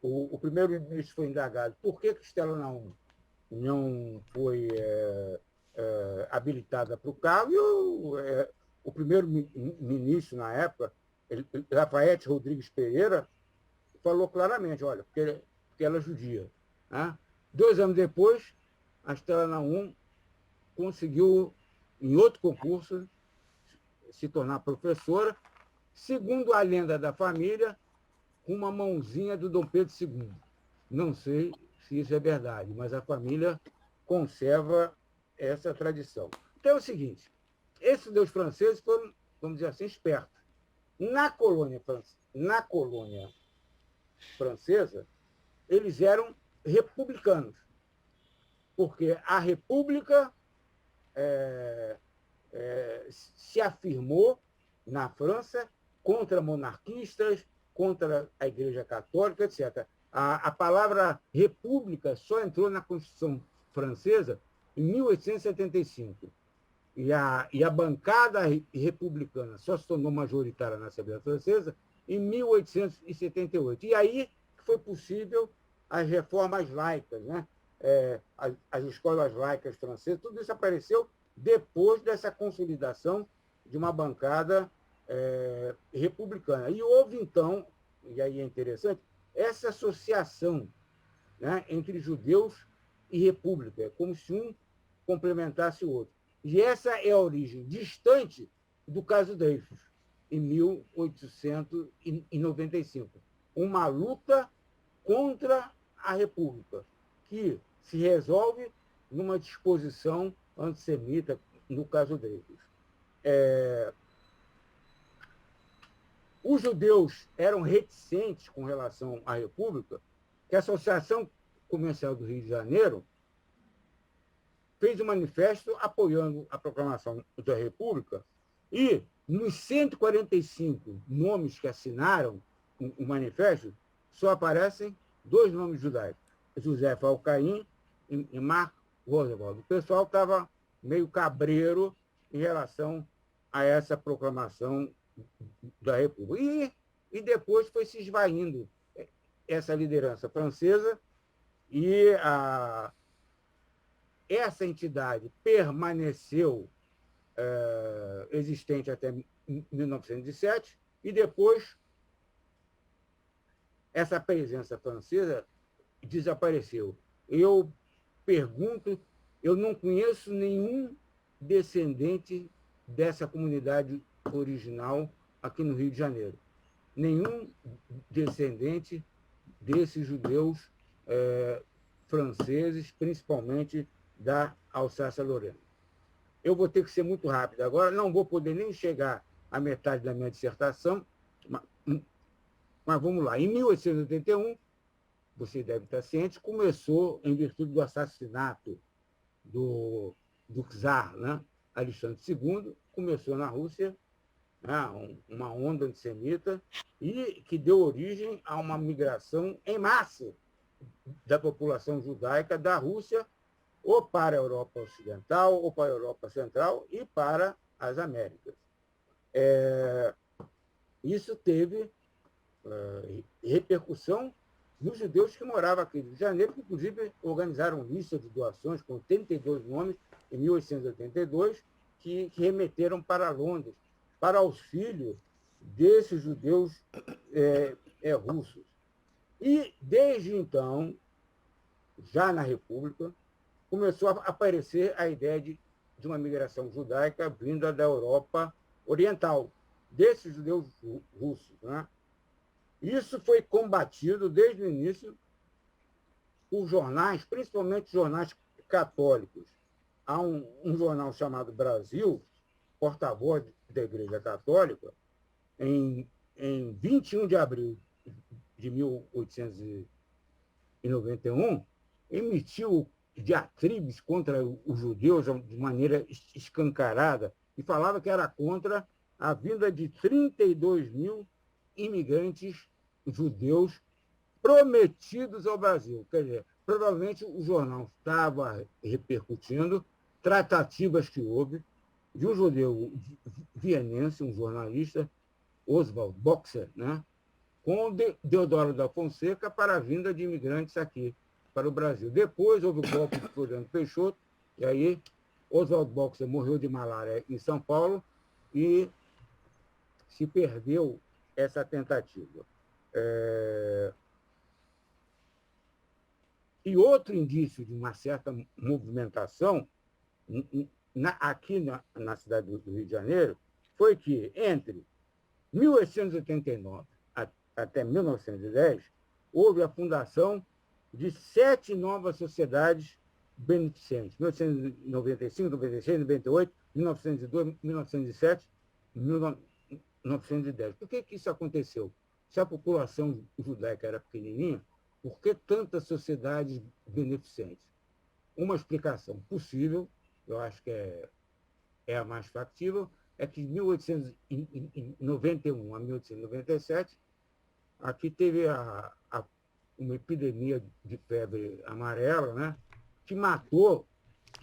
o primeiro-ministro foi indagado por que Stella Naum não foi habilitada para o cargo, e o primeiro-ministro, na época, Lafayette Rodrigues Pereira, falou claramente, olha, porque ela é judia. Né? 2 anos depois, a Stella Naum conseguiu, em outro concurso, se tornar professora, segundo a lenda da família, com uma mãozinha do Dom Pedro II. Não sei se isso é verdade, mas a família conserva essa tradição. Então é o seguinte, esses 2 franceses foram, vamos dizer assim, espertos. Na colônia francesa, eles eram republicanos, porque a República se afirmou na França contra monarquistas, contra a Igreja Católica, etc. A palavra república só entrou na Constituição francesa em 1875. E a bancada republicana só se tornou majoritária na Assembleia Francesa em 1878. E aí foi possível as reformas laicas, né? As escolas laicas francesas, tudo isso apareceu depois dessa consolidação de uma bancada republicana. E houve, então, e aí é interessante, essa associação, né, entre judeus e república, como se um complementasse o outro. E essa é a origem distante do caso Dreyfus, em 1895. Uma luta contra a República, que se resolve numa disposição antissemita, no caso Dreyfus. Os judeus eram reticentes com relação à República, que a Associação Comercial do Rio de Janeiro fez um manifesto apoiando a proclamação da República, e nos 145 nomes que assinaram o manifesto, só aparecem 2 nomes judaicos, José Falcaim e Mark Roosevelt. O pessoal estava meio cabreiro em relação a essa proclamação da República. E depois foi se esvaindo essa liderança francesa, e essa entidade permaneceu existente até 1907, e depois essa presença francesa desapareceu. Eu pergunto, eu não conheço nenhum descendente dessa comunidade original aqui no Rio de Janeiro. Nenhum descendente desses judeus franceses, principalmente da Alsácia-Lorena. Eu vou ter que ser muito rápido agora, não vou poder nem chegar à metade da minha dissertação, mas vamos lá. Em 1881, você deve estar ciente, começou, em virtude do assassinato do czar, né, Alexandre II, começou na Rússia, né, uma onda antissemita, e que deu origem a uma migração em massa da população judaica da Rússia ou para a Europa Ocidental, ou para a Europa Central e para as Américas. Isso teve repercussão nos judeus que moravam aqui no Rio de Janeiro, que, inclusive, organizaram lista de doações com 32 nomes em 1882, que remeteram para Londres, para auxílio desses judeus russos. E, desde então, já na República, começou a aparecer a ideia de uma migração judaica vinda da Europa Oriental, desses judeus russos. Né? Isso foi combatido desde o início por jornais, principalmente jornais católicos. Há um jornal chamado Brasil, porta-voz da Igreja Católica, em 21 de abril de 1891, emitiu diatribes contra os judeus de maneira escancarada e falava que era contra a vinda de 32 mil imigrantes judeus prometidos ao Brasil. Quer dizer, provavelmente o jornal estava repercutindo tratativas que houve de um judeu vienense, um jornalista, Oswald Boxer, né, com Deodoro da Fonseca para a vinda de imigrantes aqui para o Brasil. Depois houve o golpe de Floriano Peixoto, e aí Oswald Boxer morreu de malária em São Paulo e se perdeu essa tentativa. E outro indício de uma certa movimentação aqui na cidade do Rio de Janeiro foi que, entre 1889 até 1910, houve a fundação de 7 novas sociedades beneficentes, 1895, 96, 98, 1902, 1907, 1910. Por que isso aconteceu? Se a população judaica era pequenininha, por que tantas sociedades beneficentes? Uma explicação possível, eu acho que é a mais factível, é que de 1891 a 1897, aqui teve uma epidemia de febre amarela, né, que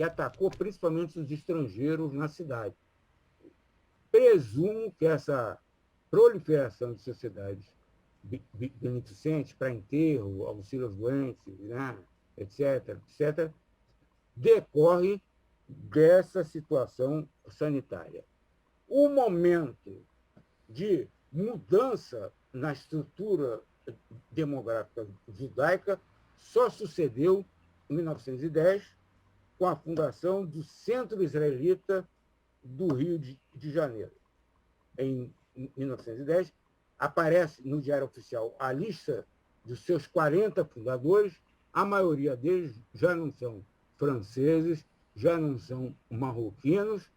atacou principalmente os estrangeiros na cidade. Presumo que essa proliferação de sociedades beneficentes para enterro, auxílio aos doentes, né, etc., decorre dessa situação sanitária. O momento de mudança na estrutura demográfica judaica só sucedeu em 1910, com a fundação do Centro Israelita do Rio de Janeiro. Em 1910, aparece no Diário Oficial a lista dos seus 40 fundadores, a maioria deles já não são franceses, já não são marroquinos,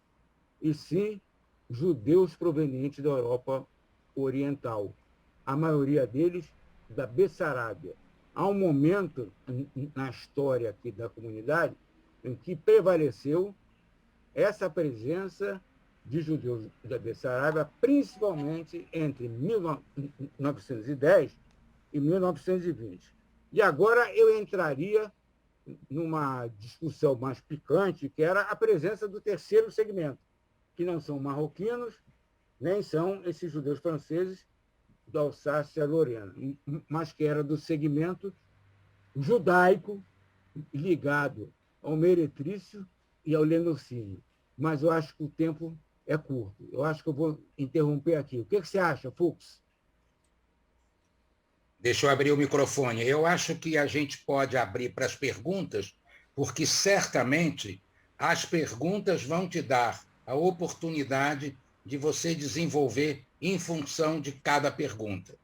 e sim judeus provenientes da Europa Oriental. A maioria deles da Bessarábia. Há um momento na história aqui da comunidade em que prevaleceu essa presença de judeus da Bessarábia, principalmente entre 1910 e 1920. E agora eu entraria numa discussão mais picante, que era a presença do terceiro segmento, que não são marroquinos, nem são esses judeus franceses da Alsácia-Lorena, mas que era do segmento judaico ligado ao meretrício e ao lenocínio. Mas eu acho que o tempo é curto. Eu acho que eu vou interromper aqui. O que você acha, Fux? Deixa eu abrir o microfone. Eu acho que a gente pode abrir para as perguntas, porque certamente as perguntas vão te dar a oportunidade de você desenvolver em função de cada pergunta,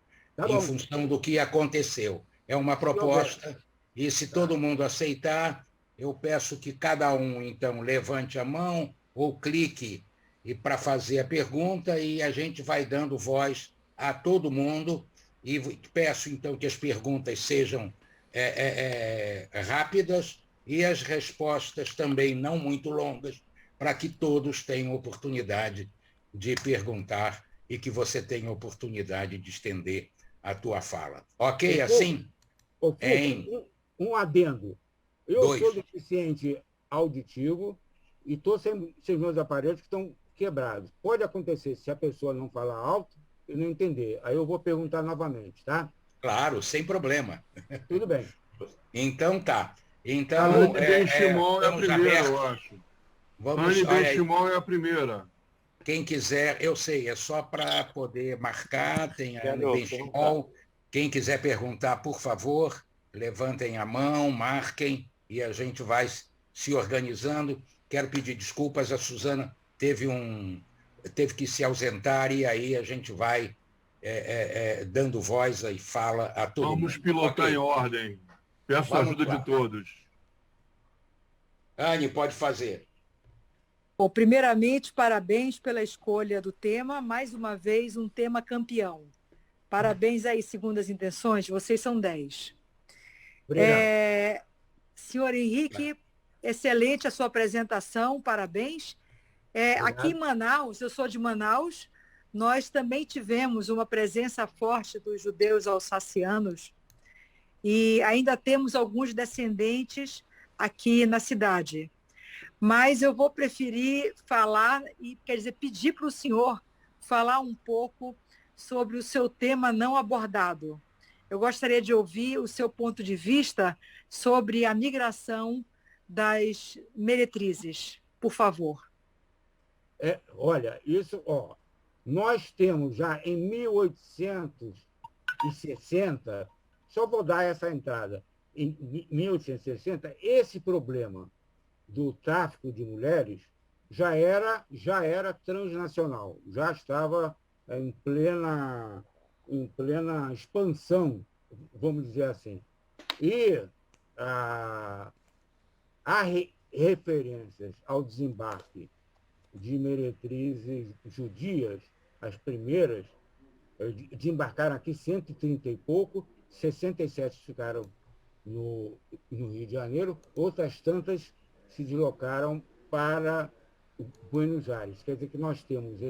em função do que aconteceu. É uma proposta, e se todo mundo aceitar, eu peço que cada um, então, levante a mão ou clique para fazer a pergunta e a gente vai dando voz a todo mundo. E peço, então, que as perguntas sejam rápidas e as respostas também não muito longas, para que todos tenham oportunidade de perguntar e que você tenha oportunidade de estender a tua fala. Ok, assim? Um adendo. Eu sou deficiente auditivo e estou sem meus aparelhos que estão quebrados. Pode acontecer, se a pessoa não falar alto, eu não entender. Aí eu vou perguntar novamente, tá? Claro, sem problema. Tudo bem. Então tá. Então, a Anne Ben-Shimon é a primeira, eu acho. Anne Ben-Shimon é a primeira. Quem quiser, eu sei, é só para poder marcar, tem a Anne Ben-Shimon. Quem quiser perguntar, por favor, levantem a mão, marquem, e a gente vai se organizando. Quero pedir desculpas, a Suzana teve que se ausentar, e aí a gente vai dando voz e fala a todo mundo. Vamos pilotar em ordem. Peço a ajuda de todos. Anne, pode fazer. Bom, primeiramente, parabéns pela escolha do tema. Mais uma vez, um tema campeão. Parabéns aí, segundo as intenções, vocês são 10. Senhor Henrique, excelente a sua apresentação, parabéns. Aqui em Manaus, eu sou de Manaus, nós também tivemos uma presença forte dos judeus alsacianos e ainda temos alguns descendentes aqui na cidade. Mas eu vou preferir falar, pedir para o senhor falar um pouco sobre o seu tema não abordado. Eu gostaria de ouvir o seu ponto de vista sobre a migração das meretrizes, por favor. Olha, isso, nós temos já em 1860, só vou dar essa entrada, em 1860, esse problema do tráfico de mulheres já era transnacional, já estava em plena expansão, vamos dizer assim. E há referências ao desembarque de meretrizes judias, as primeiras, desembarcaram aqui 130 e pouco, 67 ficaram no Rio de Janeiro, outras tantas se deslocaram para Buenos Aires. Quer dizer que nós temos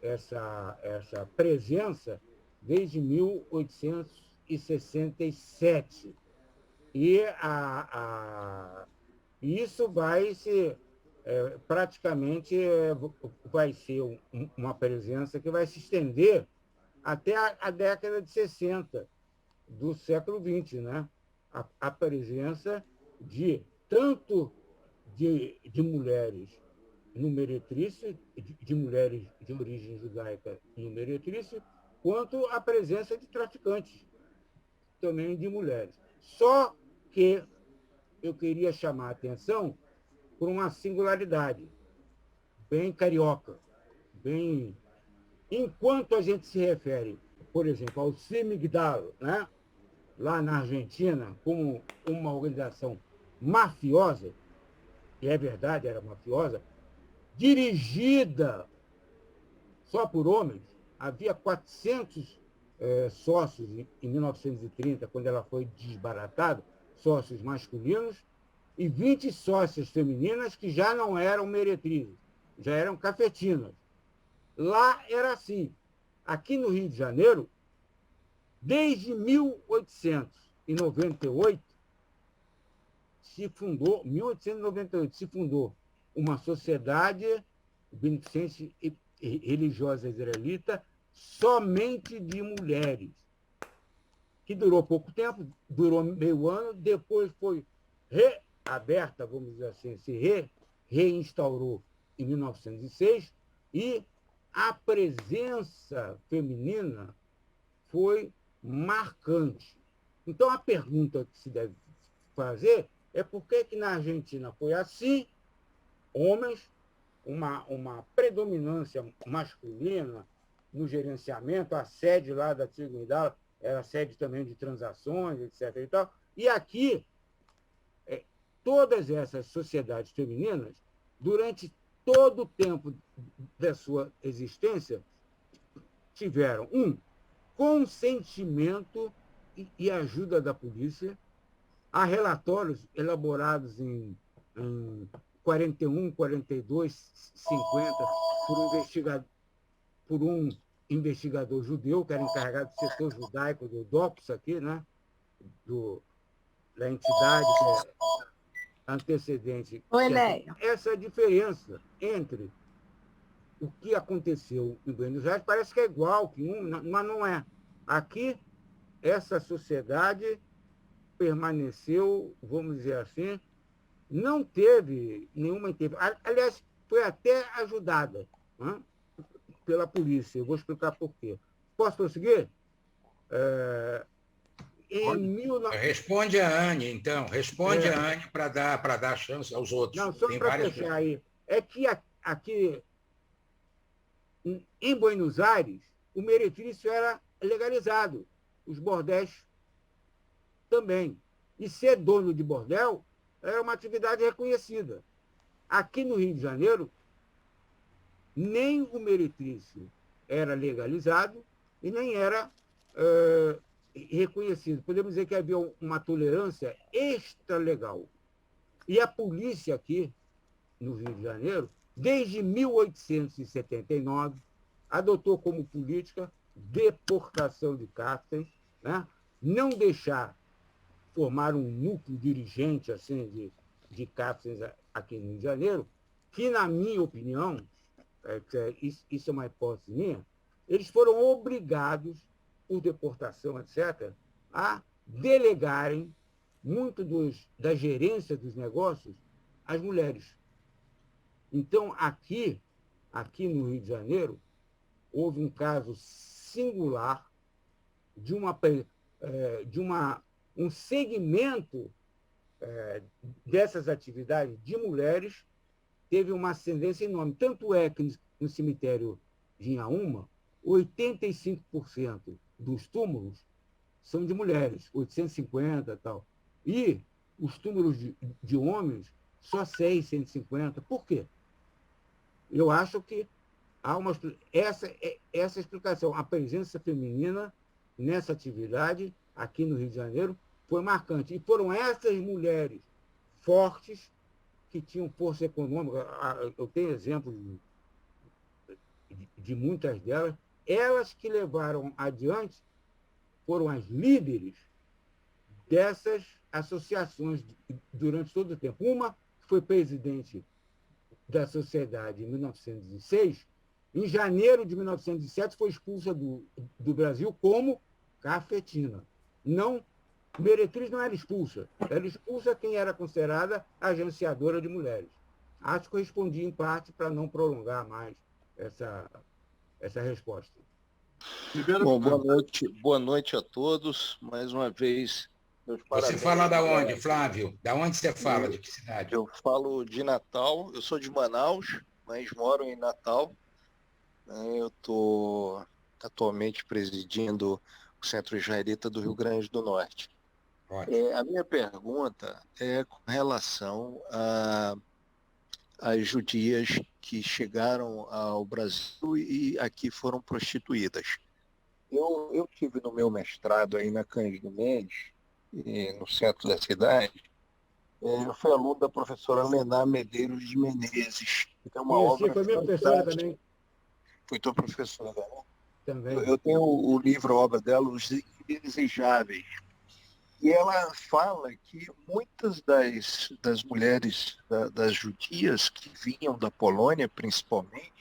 essa presença desde 1867. E isso vai ser, praticamente, vai ser uma presença que vai se estender até a década de 60 do século XX, né? A presença tanto de mulheres no meretrício, de mulheres de origem judaica no meretrício, quanto a presença de traficantes, também de mulheres. Só que eu queria chamar a atenção por uma singularidade bem carioca, bem... Enquanto a gente se refere, por exemplo, ao Semigdalo, né? Lá na Argentina, como uma organização mafiosa, e é verdade, era mafiosa, dirigida só por homens. Havia 400 sócios em 1930, quando ela foi desbaratada, sócios masculinos, e 20 sócias femininas que já não eram meretrizes, já eram cafetinas. Lá era assim. Aqui no Rio de Janeiro, desde 1898, se fundou uma sociedade beneficente e religiosa israelita somente de mulheres, que durou pouco tempo, durou meio ano, depois foi reaberta, vamos dizer assim, se reinstaurou em 1906, e a presença feminina foi marcante. Então, a pergunta que se deve fazer é por que na Argentina foi assim, homens, uma predominância masculina no gerenciamento, a sede lá da Triguidala era sede também de transações, etc. E tal. E aqui, todas essas sociedades femininas, durante todo o tempo da sua existência, tiveram consentimento e ajuda da polícia. Há relatórios elaborados em 41, 42, 50, por um investigador judeu, que era encarregado do setor judaico do DOPS aqui, né? Da entidade que é antecedente. Oi, Leia. Essa é a diferença entre o que aconteceu em Buenos Aires, parece que é igual, mas não é. Aqui, essa sociedade permaneceu, vamos dizer assim, não teve nenhuma intervenção. Aliás, foi até ajudada, né, pela polícia. Eu vou explicar por quê. Posso prosseguir? Responde a Anne, então. Responde a Anne para dar chance aos outros. Não, só para fechar aí. É que aqui, em Buenos Aires, o meretrício era legalizado. Os bordéis também. E ser dono de bordel era uma atividade reconhecida. Aqui no Rio de Janeiro, nem o meretrício era legalizado e nem era reconhecido. Podemos dizer que havia uma tolerância extralegal. E a polícia aqui, no Rio de Janeiro, desde 1879, adotou como política deportação de cárceres, né? Não deixar formar um núcleo dirigente assim, de cárceres aqui no Rio de Janeiro, que, na minha opinião, isso é uma hipótese minha, eles foram obrigados, por deportação, etc., a delegarem muito da gerência dos negócios às mulheres. Então, aqui no Rio de Janeiro, houve um caso singular de um segmento dessas atividades de mulheres teve uma ascendência enorme. Tanto é que no cemitério de Inhaúma, 85% dos túmulos são de mulheres, 850 e tal. E os túmulos de homens, só 150. Por quê? Eu acho que há essa explicação. A presença feminina nessa atividade, aqui no Rio de Janeiro, foi marcante. E foram essas mulheres fortes que tinham força econômica. Eu tenho exemplos de muitas delas. Elas que levaram adiante foram as líderes dessas associações durante todo o tempo. Uma foi presidente da sociedade em 1906, em janeiro de 1907 foi expulsa do Brasil como cafetina. Não, meretriz não era expulsa quem era considerada agenciadora de mulheres. Acho que eu respondi em parte para não prolongar mais essa resposta. Bom, boa noite a todos. Mais uma vez, você fala da onde, Flávio? Da onde você fala? De que cidade? Eu falo de Natal. Eu sou de Manaus, mas moro em Natal. Eu estou atualmente presidindo o Centro Israelita do Rio Grande do Norte. A minha pergunta é com relação às judias que chegaram ao Brasil e aqui foram prostituídas. Eu tive no meu mestrado aí na Cândido Mendes, no centro da cidade. Eu fui aluno da professora Lená Medeiros de Menezes. Então, foi minha professora também. Foi tua professora, né? Também. Eu tenho o livro, a obra dela, Os Indesejáveis. E ela fala que muitas das mulheres, das judias que vinham da Polônia, principalmente,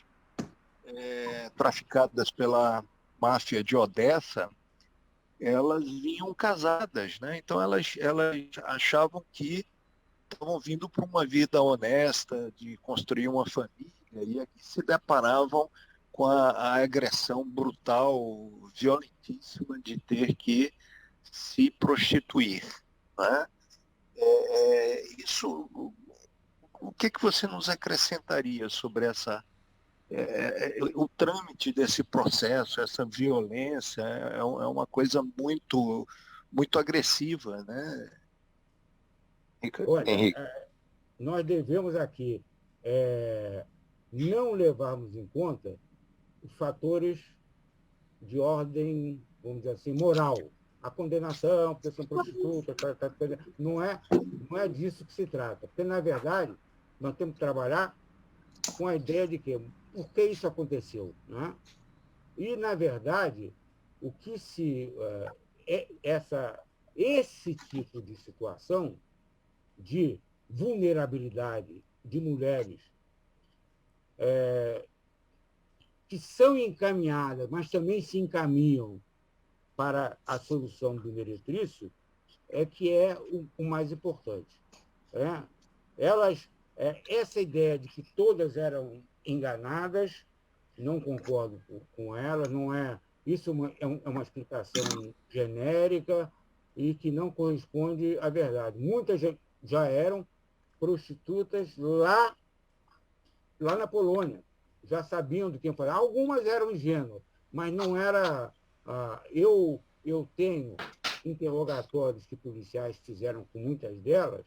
traficadas pela máfia de Odessa, elas vinham casadas, né? Então elas achavam que estavam vindo para uma vida honesta, de construir uma família, e aqui se deparavam com a agressão brutal, violentíssima de ter que se prostituir, né? Isso, o que você nos acrescentaria sobre o trâmite desse processo, essa violência? É uma coisa muito, muito agressiva, né? Olha, nós devemos aqui não levarmos em conta os fatores de ordem, vamos dizer assim, moral. A condenação, porque são prostitutas, não é disso que se trata. Porque, na verdade, nós temos que trabalhar com a ideia de que por que isso aconteceu, né? E, na verdade, o que esse tipo de situação de vulnerabilidade de mulheres que são encaminhadas, mas também se encaminham para a solução do meretrício, que é o mais importante. Essa ideia de que todas eram enganadas, não concordo com ela, não é. Isso é uma explicação genérica e que não corresponde à verdade. Muitas já eram prostitutas lá na Polônia, já sabiam do que iam fazer. Algumas eram ingênuas, mas não era. Eu tenho interrogatórios que policiais fizeram com muitas delas,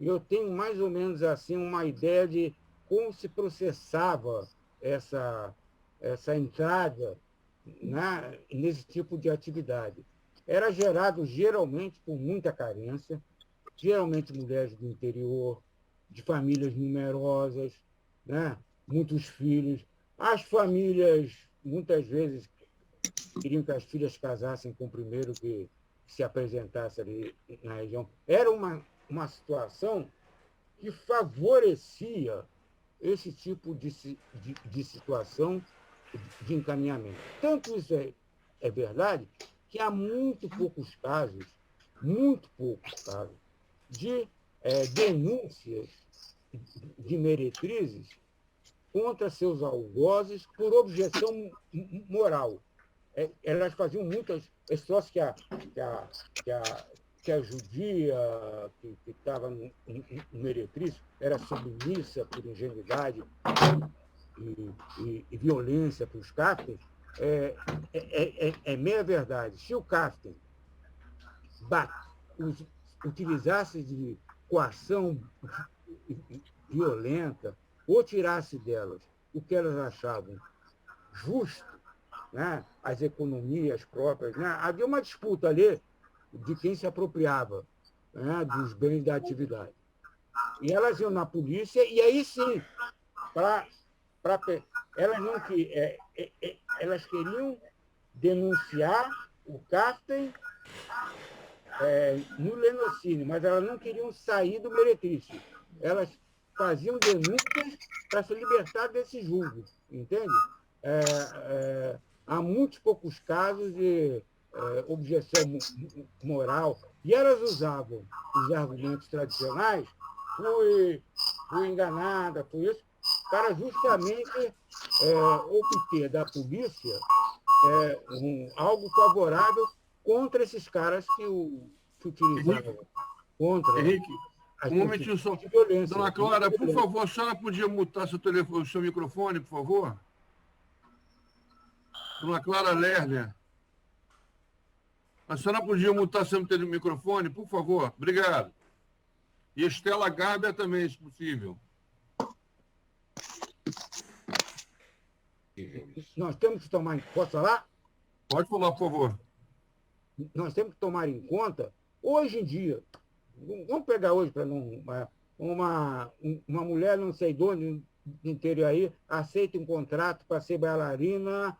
e eu tenho mais ou menos assim uma ideia de como se processava essa entrada, né, nesse tipo de atividade. Era gerado geralmente por muita carência, geralmente mulheres do interior, de famílias numerosas, né, muitos filhos. As famílias, muitas vezes, queriam que as filhas casassem com o primeiro que se apresentasse ali na região. Era uma situação que favorecia esse tipo de situação de encaminhamento. Tanto isso é verdade que há muito poucos casos de denúncias de meretrizes contra seus algozes por objeção moral. Elas faziam muitas... Esse troço que a judia que estava no meretriz era submissa por ingenuidade e violência para os Kaften, meia verdade. Se o Kaften utilizasse de coação violenta ou tirasse delas o que elas achavam justo, né, as economias próprias, né, havia uma disputa ali de quem se apropriava, né, dos bens da atividade. E elas iam na polícia, e aí sim, elas queriam denunciar o Kaften no lenocínio, mas elas não queriam sair do meretrício. Elas faziam denúncias para se libertar desse julgo, entende? Há muitos poucos casos de objeção moral, e elas usavam os argumentos tradicionais, fui enganada, foi isso, para justamente obter da polícia algo favorável contra esses caras que utilizavam contra Henrique, um momentinho só. Dona Clara, por favor, a senhora podia mutar o seu microfone, por favor? Dona Clara Lerner. A senhora podia mutar seu microfone, por favor? Obrigado. E Estela Garber também, se possível. Nós temos que tomar... Posso falar? Pode falar, por favor. Nós temos que tomar em conta, hoje em dia, vamos pegar hoje para não... Uma mulher, não sei de onde, do interior aí, aceita um contrato para ser bailarina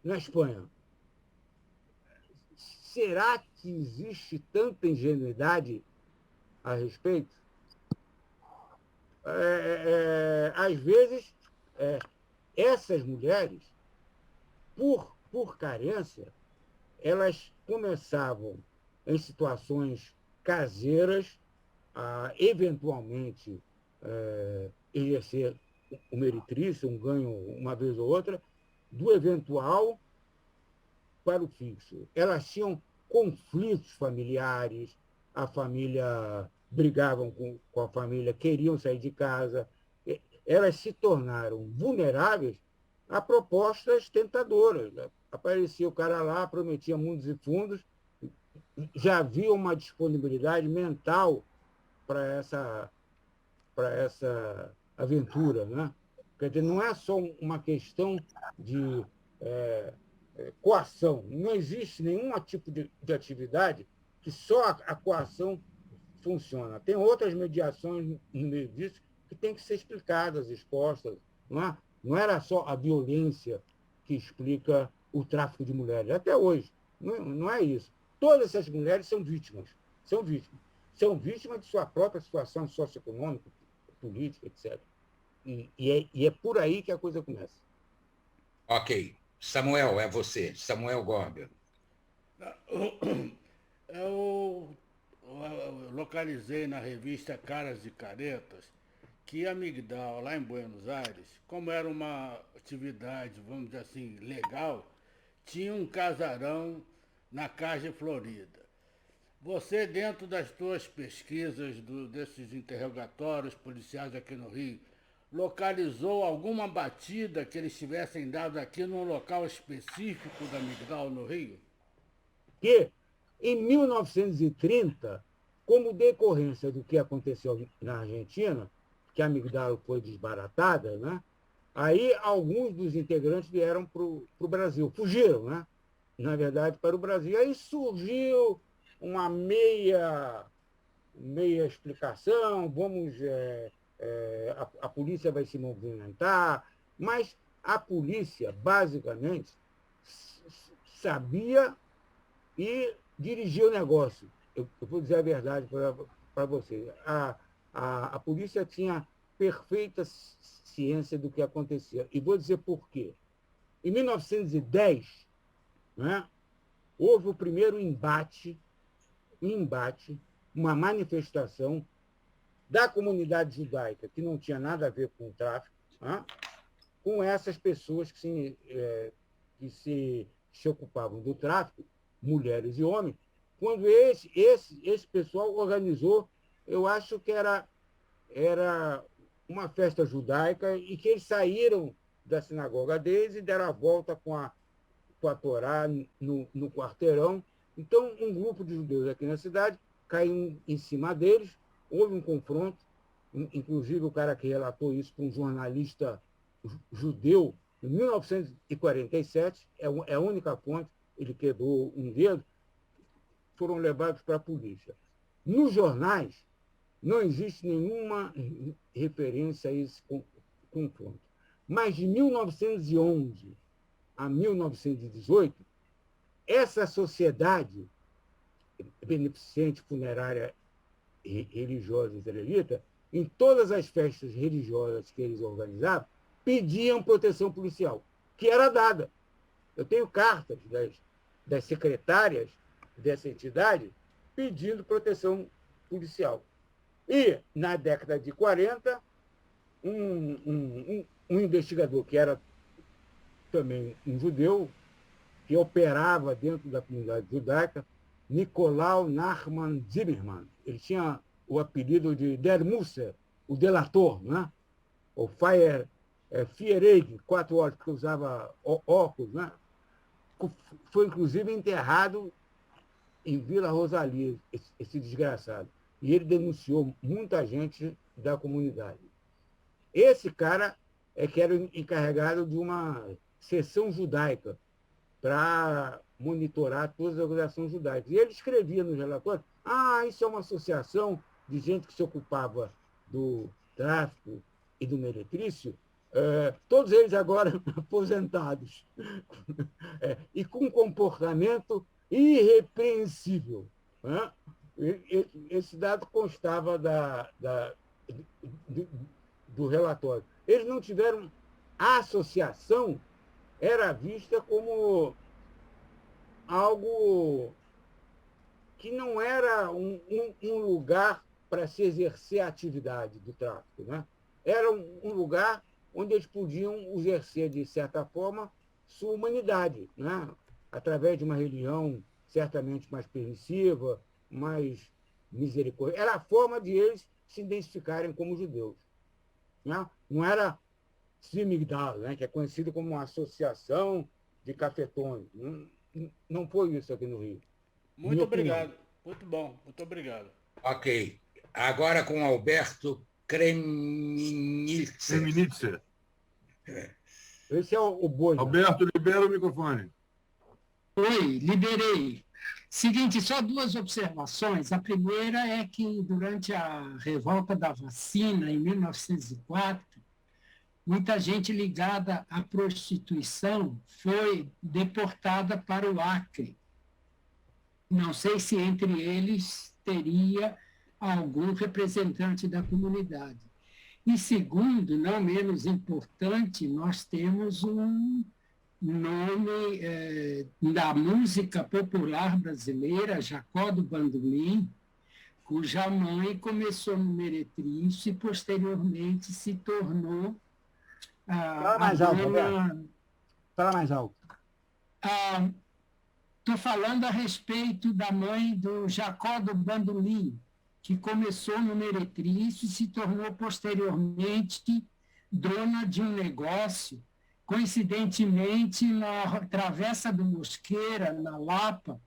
na Espanha. Será que existe tanta ingenuidade a respeito? Às vezes, essas mulheres, por carência, elas começavam em situações caseiras a, eventualmente, exercer o meretrício, um ganho uma vez ou outra, do eventual para o fixo. Elas tinham conflitos familiares, a família brigavam com a família, queriam sair de casa. Elas se tornaram vulneráveis a propostas tentadoras. Aparecia o cara lá, prometia mundos e fundos, já havia uma disponibilidade mental para essa aventura, né? Quer dizer, não é só uma questão de coação. Não existe nenhum tipo de atividade que só a coação funciona. Tem outras mediações no meio disso que têm que ser explicadas, expostas. Não era só a violência que explica o tráfico de mulheres. Até hoje, não é isso. Todas essas mulheres são vítimas. São vítimas de sua própria situação socioeconômica, política, etc. E é por aí que a coisa começa. Ok. Samuel, é você. Samuel Gorber. Eu localizei na revista Caras e Caretas que a Migdal, lá em Buenos Aires, como era uma atividade, vamos dizer assim, legal, tinha um casarão na Cage Florida. Você, dentro das suas pesquisas, desses interrogatórios policiais aqui no Rio, localizou alguma batida que eles tivessem dado aqui num local específico da Migdal, no Rio? Que, em 1930, como decorrência do que aconteceu na Argentina, que a Migdal foi desbaratada, né? Aí alguns dos integrantes vieram para o Brasil, fugiram, né? Na verdade, para o Brasil. Aí surgiu uma meia explicação, a polícia vai se movimentar, mas a polícia, basicamente, sabia e dirigia o negócio. Eu vou dizer a verdade para você. A polícia tinha perfeita ciência do que acontecia. E vou dizer por quê. Em 1910, né, houve o primeiro embate, uma manifestação da comunidade judaica, que não tinha nada a ver com o tráfico, né, com essas pessoas que se ocupavam do tráfico, mulheres e homens, quando esse pessoal organizou, eu acho que era uma festa judaica, e que eles saíram da sinagoga deles e deram a volta com a Torá no quarteirão. Então, um grupo de judeus aqui na cidade caiu em cima deles, houve um confronto, inclusive o cara que relatou isso para um jornalista judeu, em 1947, é a única fonte, ele quebrou um dedo, foram levados para a polícia. Nos jornais, não existe nenhuma referência a esse confronto. Mas de 1911 a 1918, essa sociedade beneficente, funerária religiosa israelita, em todas as festas religiosas que eles organizavam, pediam proteção policial, que era dada. Eu tenho cartas das secretárias dessa entidade pedindo proteção policial. E, na década de 40, um investigador, que era também um judeu, que operava dentro da comunidade judaica, Nicolau Nachman Zimmermann. Ele tinha o apelido de Der Musser, o delator, né? O Fierig, 4 horas, porque usava óculos, né? Foi, inclusive, enterrado em Vila Rosalia, esse desgraçado. E ele denunciou muita gente da comunidade. Esse cara é que era encarregado de uma seção judaica para monitorar todas as organizações judaicas. E ele escrevia no relatório: isso é uma associação de gente que se ocupava do tráfico e do meretrício, todos eles agora aposentados, e com um comportamento irrepreensível. Né? Esse dado constava do relatório. Eles não tiveram... A associação era vista como algo que não era um lugar para se exercer a atividade do tráfico. Né? Era um lugar onde eles podiam exercer, de certa forma, sua humanidade, né? Através de uma religião certamente mais permissiva, mais misericórdia. Era a forma de eles se identificarem como judeus. Né? Não era Simigdal, né? Que é conhecido como uma associação de cafetões. Não foi isso aqui no Rio. Muito obrigado. Muito bom. Muito obrigado. Ok. Agora com Alberto Kreminitzer. Esse é o boi. Alberto, libera o microfone. Oi, liberei. Seguinte, só 2 observações. A primeira é que, durante a revolta da vacina, em 1904, muita gente ligada à prostituição foi deportada para o Acre. Não sei se entre eles teria algum representante da comunidade. E segundo, não menos importante, nós temos um nome da música popular brasileira, Jacó do Bandolim, cuja mãe começou no meretrício e posteriormente se tornou Fala mais alto, Roberto. Fala mais alto. Estou falando a respeito da mãe do Jacó do Bandolim, que começou no meretrício e se tornou posteriormente dona de um negócio, coincidentemente na Travessa do Mosqueira, na Lapa,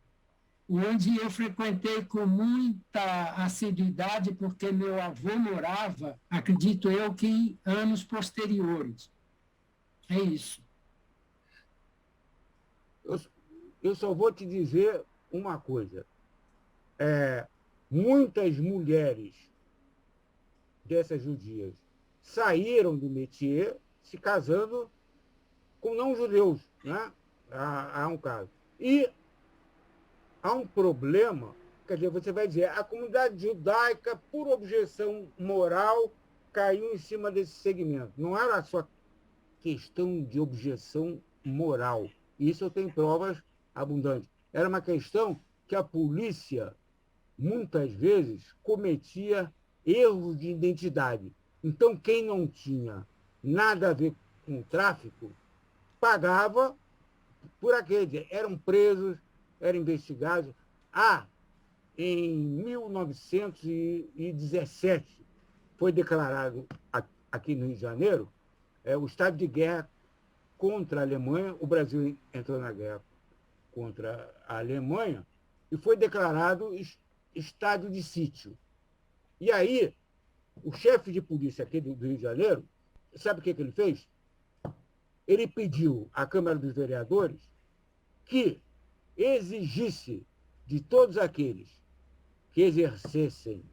onde eu frequentei com muita assiduidade, porque meu avô morava, acredito eu, que em anos posteriores. É isso. Eu só vou te dizer uma coisa. Muitas mulheres dessas judias saíram do métier se casando com não-judeus. Né? Há um caso. E há um problema, quer dizer, você vai dizer, a comunidade judaica, por objeção moral, caiu em cima desse segmento. Não era só questão de objeção moral. Isso eu tenho provas abundantes. Era uma questão que a polícia, muitas vezes, cometia erros de identidade. Então, quem não tinha nada a ver com o tráfico, pagava por aquele. Eram presos, eram investigados. Em 1917, foi declarado aqui no Rio de Janeiro o estado de guerra contra a Alemanha. O Brasil entrou na guerra contra a Alemanha e foi declarado estado de sítio. E aí, o chefe de polícia aqui do Rio de Janeiro, sabe o que ele fez? Ele pediu à Câmara dos Vereadores que exigisse de todos aqueles que exercessem,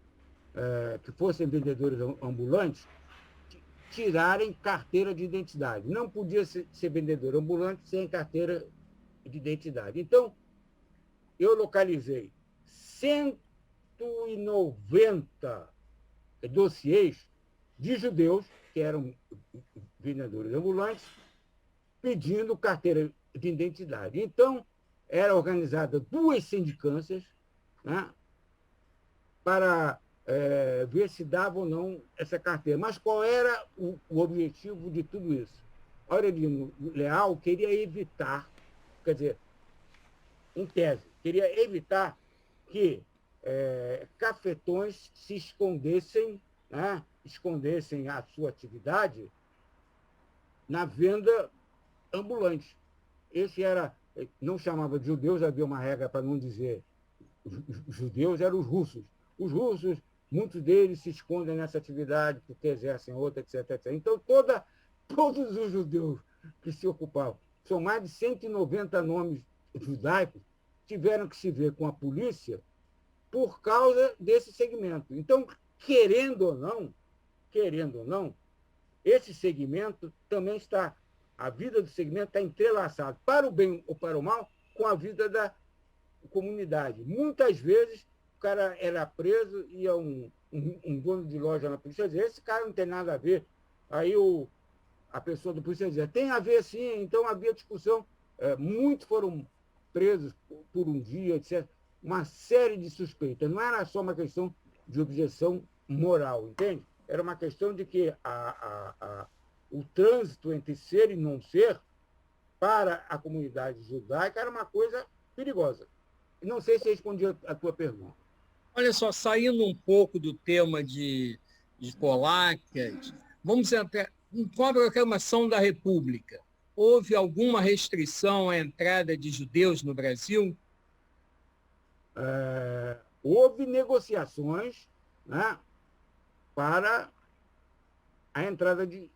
que fossem vendedores ambulantes, tirarem carteira de identidade. Não podia ser vendedor ambulante sem carteira de identidade. Então, eu localizei 190 dossiês de judeus, que eram vendedores ambulantes, pedindo carteira de identidade. Então, era organizada 2 sindicâncias, né, para ver se dava ou não essa carteira. Mas qual era o objetivo de tudo isso? Aurelino Leal queria evitar, quer dizer, em tese, queria evitar que cafetões se escondessem, né, escondessem a sua atividade na venda ambulante. Esse era, não chamava de judeus, havia uma regra para não dizer judeus, eram os russos. Os russos, muitos deles se escondem nessa atividade porque exercem outra, etc, etc. Então, todos os judeus que se ocupavam, são mais de 190 nomes judaicos, tiveram que se ver com a polícia por causa desse segmento. Então, querendo ou não, esse segmento também está, a vida do segmento está entrelaçada, para o bem ou para o mal, com a vida da comunidade. Muitas vezes, o cara era preso, ia um dono de loja na polícia dizia, esse cara não tem nada a ver. Aí a pessoa do polícia dizia, tem a ver sim. Então havia discussão. Muitos foram presos por um dia, etc. Uma série de suspeitas. Não era só uma questão de objeção moral, entende? Era uma questão de que o trânsito entre ser e não ser, para a comunidade judaica, era uma coisa perigosa. Não sei se respondi a tua pergunta. Olha só, saindo um pouco do tema de polacas, vamos entrar com a proclamação da República. Houve alguma restrição à entrada de judeus no Brasil? Houve negociações, né, para a entrada de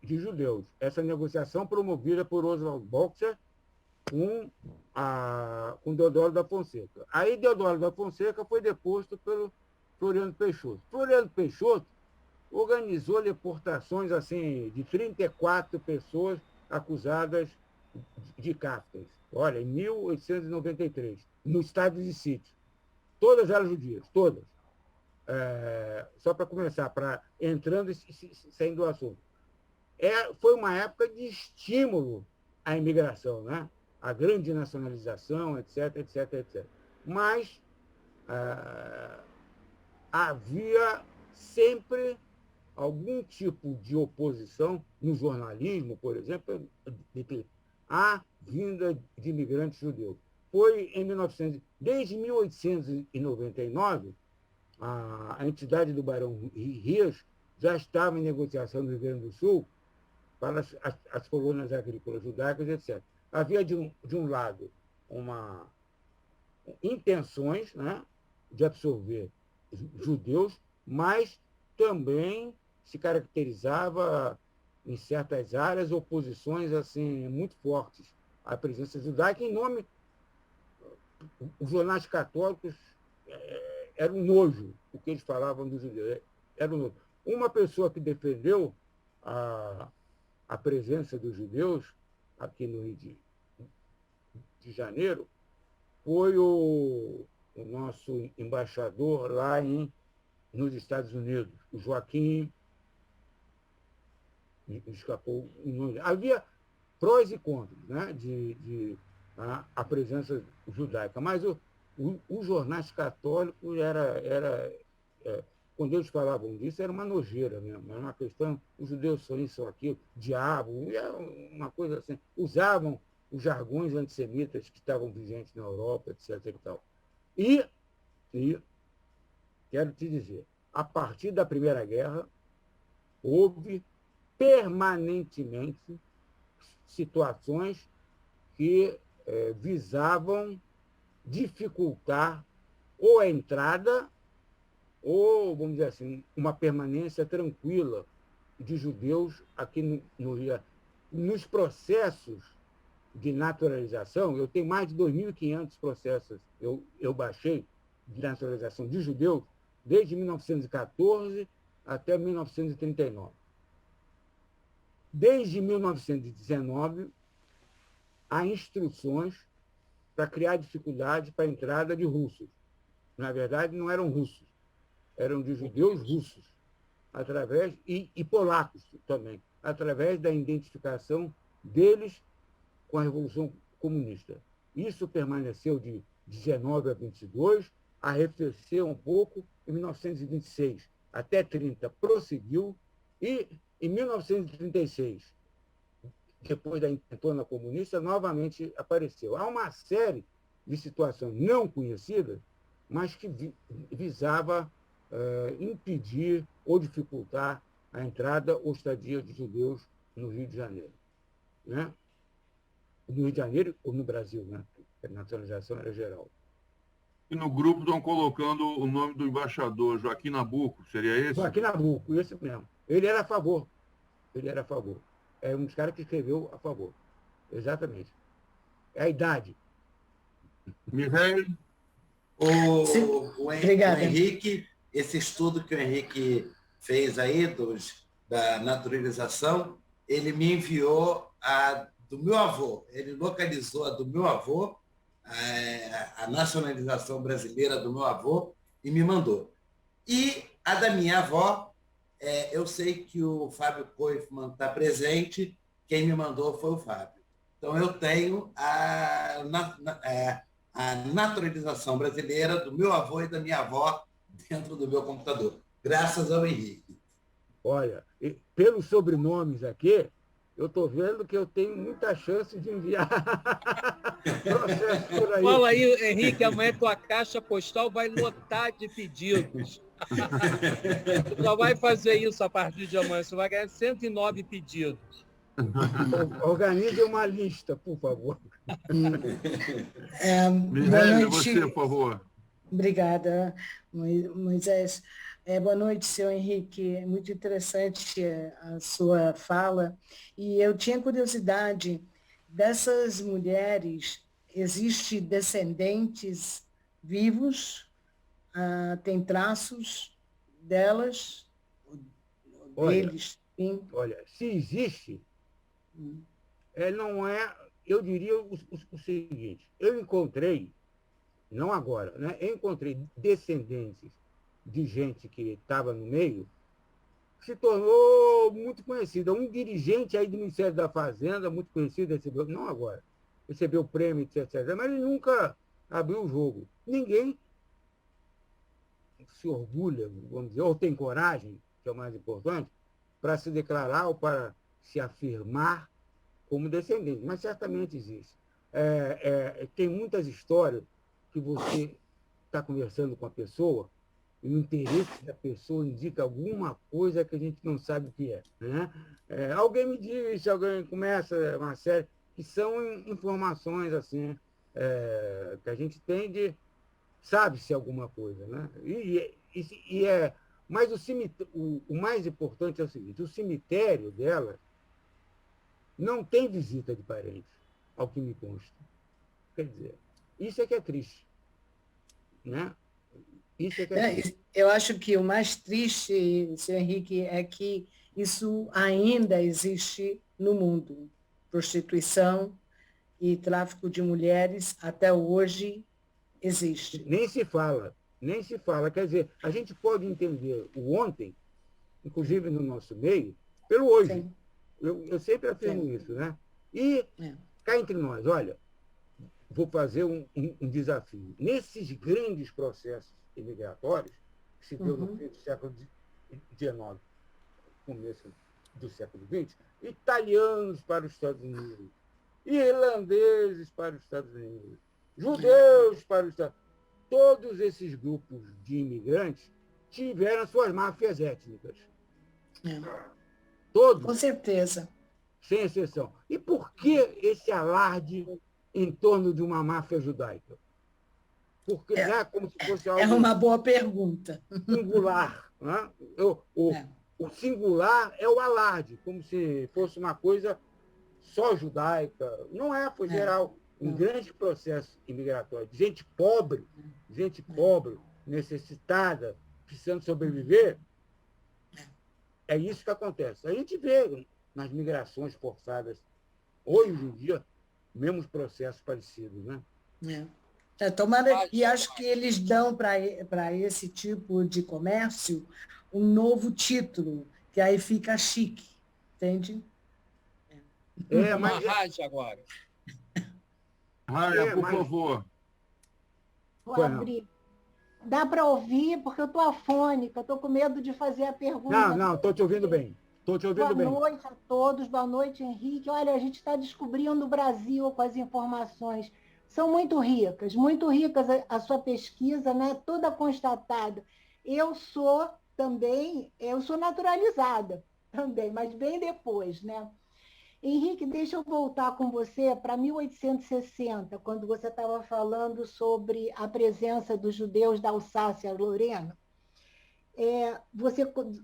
judeus. Essa negociação promovida por Oswald Boxer com Deodoro da Fonseca. Aí Deodoro da Fonseca foi deposto pelo Floriano Peixoto. Floriano Peixoto organizou deportações assim, de 34 pessoas acusadas de Kafkas. Olha, em 1893, no estado de sítio. Todas elas judias, todas. Só para começar, entrando e saindo do assunto. Foi uma época de estímulo à imigração, né? A grande nacionalização, etc, etc, etc. Mas havia sempre algum tipo de oposição no jornalismo, por exemplo, à vinda de imigrantes judeus. Foi desde 1899, a entidade do Barão Rias já estava em negociação no Rio Grande do Sul para as colônias agrícolas judaicas, etc. Havia, de um lado, intenções, né, de absorver judeus, mas também se caracterizava, em certas áreas, oposições assim, muito fortes à presença judaica, em nome... Os jornais católicos eram um nojo, o que eles falavam dos judeus. Era um nojo. Uma pessoa que defendeu a presença dos judeus aqui no Rio de Janeiro foi o nosso embaixador lá nos Estados Unidos, o Joaquim escapou. Havia prós e contras, né, a presença judaica, mas os jornais católicos quando eles falavam disso, era uma nojeira mesmo, era uma questão, os judeus são isso, aquilo, diabo, era uma coisa assim. Usavam os jargões antissemitas que estavam vigentes na Europa, etc. E tal. E quero te dizer, a partir da Primeira Guerra, houve permanentemente situações que visavam dificultar ou a entrada ou, vamos dizer assim, uma permanência tranquila de judeus aqui no Rio. Nos processos de naturalização, eu tenho mais de 2.500 processos, eu baixei, de naturalização de judeus, desde 1914 até 1939. Desde 1919, há instruções para criar dificuldade para a entrada de russos. Na verdade, não eram russos, eram de judeus russos, e polacos também, através da identificação deles com a Revolução Comunista. Isso permaneceu de 19 a 22, arrefeceu um pouco em 1926, até 30 prosseguiu, e em 1936, depois da intentona comunista, novamente apareceu. Há uma série de situações não conhecidas, mas que visava impedir ou dificultar a entrada ou estadia de judeus no Rio de Janeiro. Né? No Rio de Janeiro ou no Brasil, né? A nacionalização era geral. E no grupo estão colocando o nome do embaixador, Joaquim Nabuco, seria esse? Joaquim Nabuco, esse mesmo. Ele era a favor. É um dos caras que escreveu a favor. Exatamente. É a idade. Mireille? O Henrique, esse estudo que o Henrique fez aí da naturalização, ele me enviou do meu avô. Ele localizou a do meu avô, a nacionalização brasileira do meu avô, e me mandou. E a da minha avó, eu sei que o Fábio Koifman está presente, quem me mandou foi o Fábio. Então, eu tenho a naturalização brasileira do meu avô e da minha avó dentro do meu computador, graças ao Henrique. Olha, pelos sobrenomes aqui, eu estou vendo que eu tenho muita chance de enviar processo por aí. Fala aí, Henrique, amanhã tua caixa postal vai lotar de pedidos. Tu só vai fazer isso a partir de amanhã, você vai ganhar 109 pedidos. Organize uma lista, por favor. Mireille, você, por favor. Obrigada, Moisés. Boa noite, senhor Henrique. É muito interessante a sua fala. E eu tinha curiosidade, dessas mulheres, existem descendentes vivos? Tem traços delas? Deles? Sim. Olha, se existe, não é... Eu diria o seguinte, eu encontrei, não agora, né? Eu encontrei descendentes de gente que estava no meio, que se tornou muito conhecida. Um dirigente aí do Ministério da Fazenda, muito conhecido, recebeu, não agora, recebeu prêmio, etc., mas ele nunca abriu o jogo. Ninguém se orgulha, vamos dizer, ou tem coragem, que é o mais importante, para se declarar ou para se afirmar como descendente, mas certamente existe. Tem muitas histórias que você está conversando com a pessoa e o interesse da pessoa indica alguma coisa que a gente não sabe o que é. Né? Alguém me disse, alguém começa uma série, que são informações assim, que a gente tem de... Sabe-se alguma coisa. Né? Mas o mais importante é o seguinte, o cemitério dela não tem visita de parentes, ao que me consta. Quer dizer, isso é que é triste. Né? Isso é que é triste. Eu acho que o mais triste, senhor Henrique, é que isso ainda existe no mundo. Prostituição e tráfico de mulheres até hoje existe. Nem se fala. Quer dizer, a gente pode entender o ontem, inclusive no nosso meio, pelo hoje. Sim. Eu sempre afirmo isso, né? E cá entre nós, olha, vou fazer um desafio. Nesses grandes processos imigratórios, que se deu no fim do século XIX, começo do século XX, italianos para os Estados Unidos, irlandeses para os Estados Unidos, judeus para os Estados Unidos. Todos esses grupos de imigrantes tiveram suas máfias étnicas. Todos. Com certeza. Sem exceção. E por que esse alarde em torno de uma máfia judaica? Porque é como se fosse algo... É uma boa pergunta. Singular. Né? O singular é o alarde, como se fosse uma coisa só judaica. Não é, foi geral. Um grande processo imigratório de gente pobre, necessitada, precisando sobreviver. É isso que acontece. A gente vê nas migrações forçadas, hoje em dia, mesmos processos parecidos, né? Tomara, e acho que eles dão para esse tipo de comércio um novo título, que aí fica chique, entende? Mas rádio agora. Raia, por favor. Vou abrir. Dá para ouvir, porque eu estou afônica, estou com medo de fazer a pergunta. Não, estou te ouvindo bem. Boa noite a todos, boa noite, Henrique. Olha, a gente está descobrindo o Brasil com as informações. São muito ricas a sua pesquisa, né? Toda constatada. Eu sou naturalizada também, mas bem depois, né? Henrique, deixa eu voltar com você para 1860, quando você estava falando sobre a presença dos judeus da Alsácia-Lorena.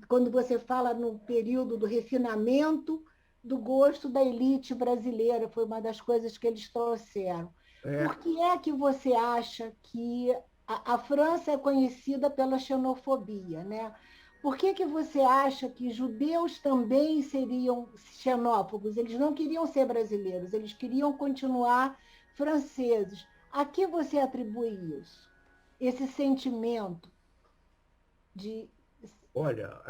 Quando você fala no período do refinamento do gosto da elite brasileira, foi uma das coisas que eles trouxeram. Por que é que você acha que a França é conhecida pela xenofobia, né? Por que você acha que judeus também seriam xenófobos? Eles não queriam ser brasileiros, eles queriam continuar franceses. A que você atribui isso? Esse sentimento de... Olha,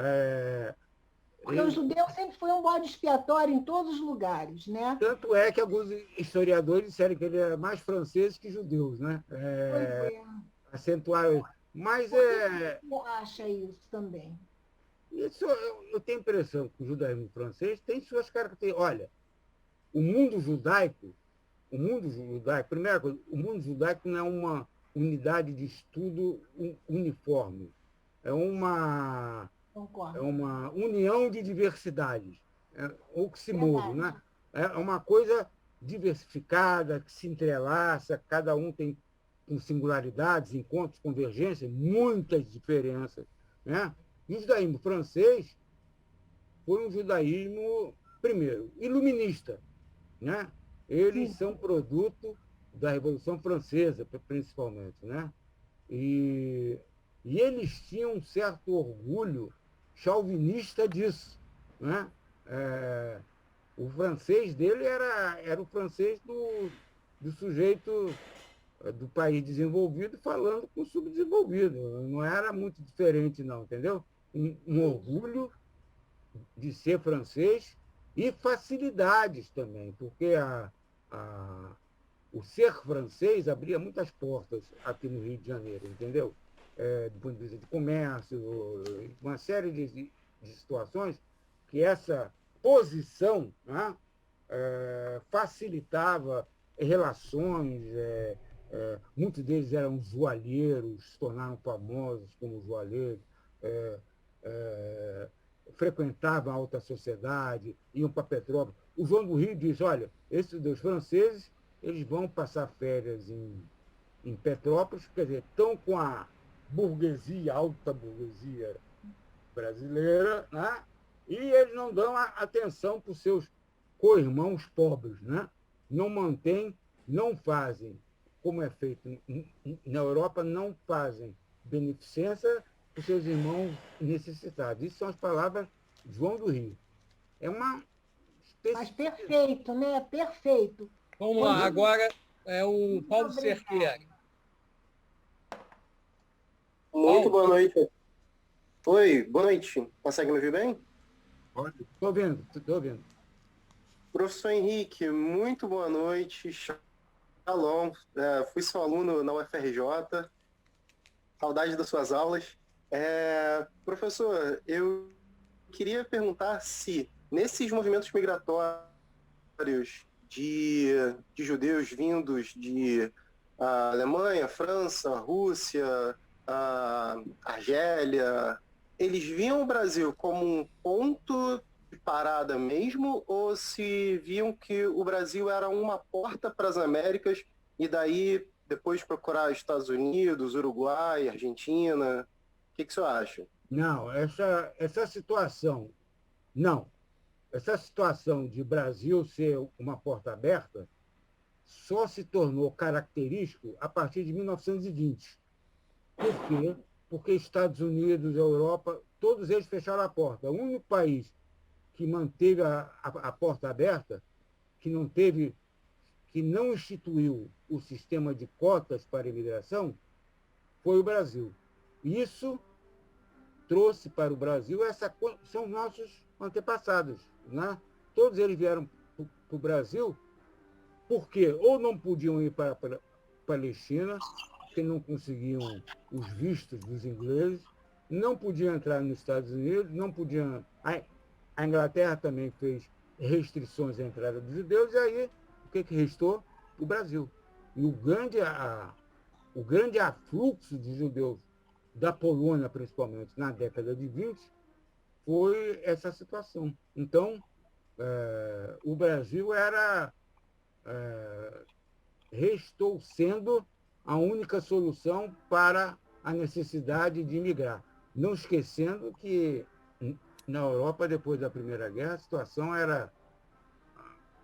Porque o judeu sempre foi um bode expiatório em todos os lugares, né? Tanto é que alguns historiadores disseram que ele era mais francês que judeus, né? Acentuaram. Mas Por que você acha isso também? Isso, eu tenho a impressão que o judaísmo francês tem suas características. Olha, o mundo judaico, primeira coisa, o mundo judaico não é uma unidade de estudo uniforme. É uma união de diversidades, oxímoro, né? É uma coisa diversificada, que se entrelaça, cada um tem com singularidades, encontros, convergências, muitas diferenças, né? E o judaísmo francês foi um judaísmo, primeiro, iluminista, né? Eles são produto da Revolução Francesa, principalmente, né? E eles tinham um certo orgulho chauvinista disso, né? O francês dele era o francês do sujeito do país desenvolvido falando com o subdesenvolvido. Não era muito diferente, não, entendeu? Um orgulho de ser francês e facilidades também, porque o ser francês abria muitas portas aqui no Rio de Janeiro, entendeu? Do ponto de vista de comércio, uma série de situações que essa posição, né, facilitava relações. Muitos deles eram joalheiros, se tornaram famosos como joalheiros, frequentavam a alta sociedade, iam para Petrópolis. O João do Rio diz, olha, esses dos franceses, eles vão passar férias em Petrópolis, quer dizer, estão com a burguesia, alta burguesia brasileira, né? E eles não dão atenção para os seus co-irmãos pobres, né? Não mantêm, não fazem, como é feito na Europa, não fazem beneficência para os seus irmãos necessitados. Isso são as palavras de João do Rio. É uma... Mas perfeito, né? Perfeito. Vamos lá, agora é o Paulo Cerqueira. Muito boa noite. Oi, boa noite. Consegue me ouvir bem? Estou ouvindo. Professor Henrique, muito boa noite. Shalom. Fui seu aluno na UFRJ. Saudade das suas aulas. Professor, eu queria perguntar se, nesses movimentos migratórios de judeus vindos de Alemanha, França, Rússia, Argélia, eles viam o Brasil como um ponto de parada mesmo, ou se viam que o Brasil era uma porta para as Américas e daí depois procurar Estados Unidos, Uruguai, Argentina? O que o senhor acha? Não, essa situação de Brasil ser uma porta aberta só se tornou característico a partir de 1920. Por quê? Porque Estados Unidos, Europa, todos eles fecharam a porta. O único país que manteve a porta aberta, que não instituiu o sistema de cotas para a imigração, foi o Brasil. Isso trouxe para o Brasil, são nossos antepassados, né? Todos eles vieram para o Brasil porque ou não podiam ir para a Palestina, porque não conseguiam os vistos dos ingleses, não podiam entrar nos Estados Unidos, não podiam... A Inglaterra também fez restrições à entrada dos judeus, e aí o que restou? O Brasil. E o grande afluxo de judeus da Polônia, principalmente, na década de 20, foi essa situação. Então, o Brasil restou sendo a única solução para a necessidade de migrar. Não esquecendo que, na Europa, depois da Primeira Guerra, a situação era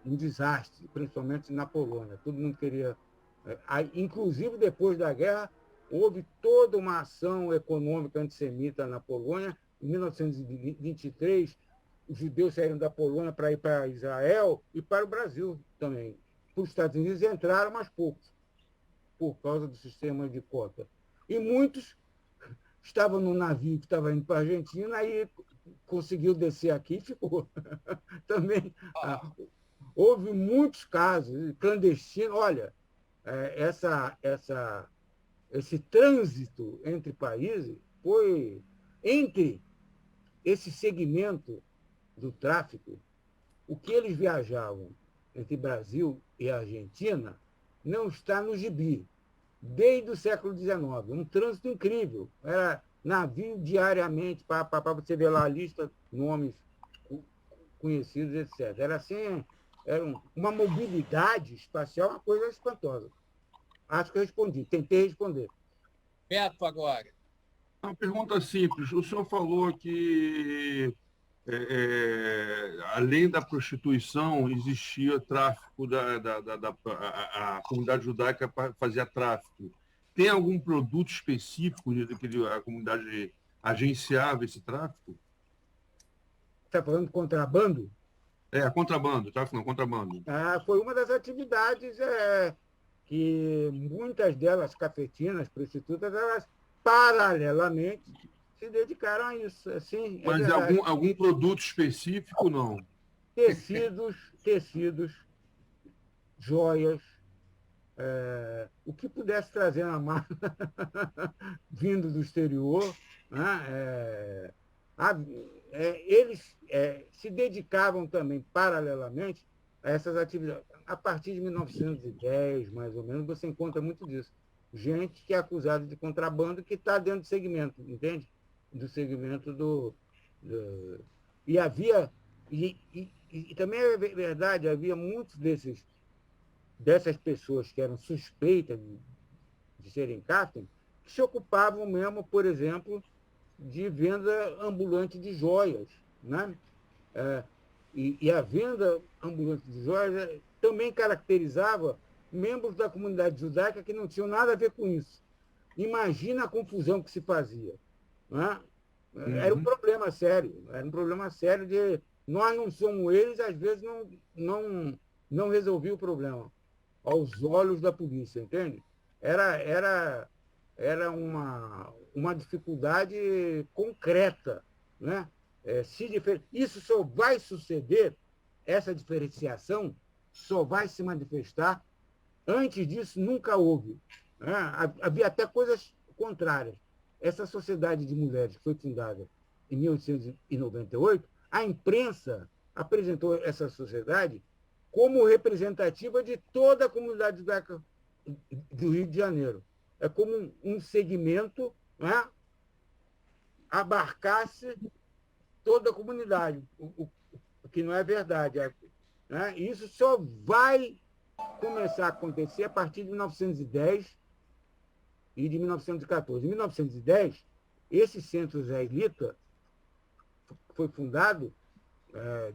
um desastre, principalmente na Polônia. Todo mundo queria... Inclusive, depois da guerra, houve toda uma ação econômica antissemita na Polônia. Em 1923, os judeus saíram da Polônia para ir para Israel e para o Brasil também. Para os Estados Unidos entraram, mas poucos, por causa do sistema de cota. E muitos estavam no navio que estava indo para a Argentina, aí conseguiu descer aqui e ficou. Também houve muitos casos clandestinos. Olha, esse trânsito entre países foi entre esse segmento do tráfico, o que eles viajavam entre Brasil e Argentina não está no gibi, desde o século XIX. Um trânsito incrível. Era navio diariamente, para você ver lá a lista, nomes conhecidos, etc. Era assim, uma mobilidade espacial, uma coisa espantosa. Acho que eu respondi, tentei responder. Beto, agora. Uma pergunta simples. O senhor falou que, além da prostituição, existia tráfico, a comunidade judaica fazia tráfico. Tem algum produto específico que a comunidade agenciava esse tráfico? Está falando de contrabando? Contrabando, tráfico não, contrabando. Foi uma das atividades que muitas delas, cafetinas, prostitutas, elas paralelamente se dedicaram a isso. Assim, mas algum produto específico, não? Tecidos, joias, o que pudesse trazer na mala vindo do exterior, né? Eles se dedicavam também paralelamente a essas atividades. A partir de 1910, mais ou menos, você encontra muito disso. Gente que é acusada de contrabando que está dentro do segmento, entende? Do segmento E havia... E também é verdade, havia muitos dessas pessoas que eram suspeitas de serem cafetãs, que se ocupavam mesmo, por exemplo, de venda ambulante de joias, né? E a venda ambulante de joias também caracterizava membros da comunidade judaica que não tinham nada a ver com isso. Imagina a confusão que se fazia, né? Era um problema sério, de nós não somos eles, às vezes não resolvia o problema aos olhos da polícia, entende? Era uma dificuldade concreta, né? Isso só vai suceder essa diferenciação só vai se manifestar. Antes disso, nunca houve. Né? Havia até coisas contrárias. Essa sociedade de mulheres que foi fundada em 1898, a imprensa apresentou essa sociedade como representativa de toda a comunidade judaica do Rio de Janeiro. É como um segmento, né, abarcasse toda a comunidade, o que não é verdade. Né? E isso só vai começar a acontecer a partir de 1910 e de 1914. Em 1910, esse centro israelita foi fundado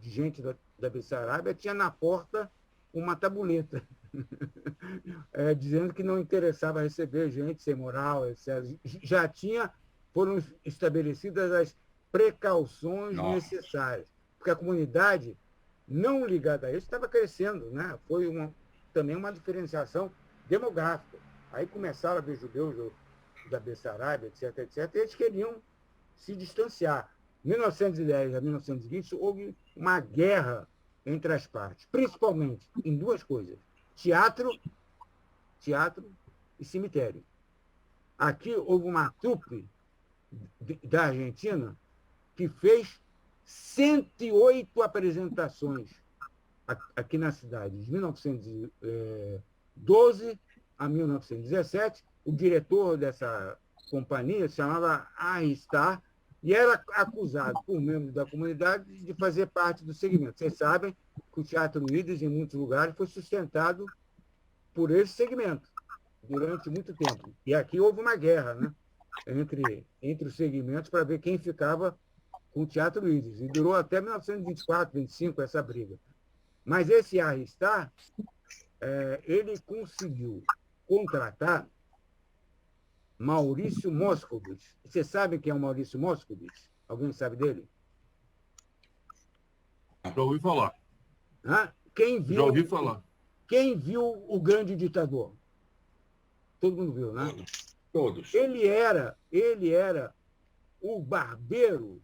de gente da Bessarabia, tinha na porta uma tabuleta, dizendo que não interessava receber gente sem moral, etc. Já foram estabelecidas as precauções necessárias, porque a comunidade não ligada a isso estava crescendo, né? Foi também uma diferenciação demográfica. Aí começaram a ver judeus da Bessarabia, etc., etc., e eles queriam se distanciar. De 1910 a 1920, houve uma guerra entre as partes, principalmente em duas coisas: teatro e cemitério. Aqui houve uma trupe da Argentina que fez 108 apresentações aqui na cidade, de 1912 a 1917. O diretor dessa companhia se chamava Arristar e era acusado por membros da comunidade de fazer parte do segmento. Vocês sabem que o Teatro Ídis, em muitos lugares, foi sustentado por esse segmento durante muito tempo. E aqui houve uma guerra, né, entre os segmentos para ver quem ficava com o Teatro Ídis. E durou até 1924, 25 essa briga. Mas esse Arristar, ele conseguiu contratar Maurício Moscovitch. Você sabe quem é o Maurício Moscovitch? Alguém sabe dele? Já ouvi falar. Já ouvi falar. Quem viu O Grande Ditador? Todo mundo viu, né? Todos. Ele era o barbeiro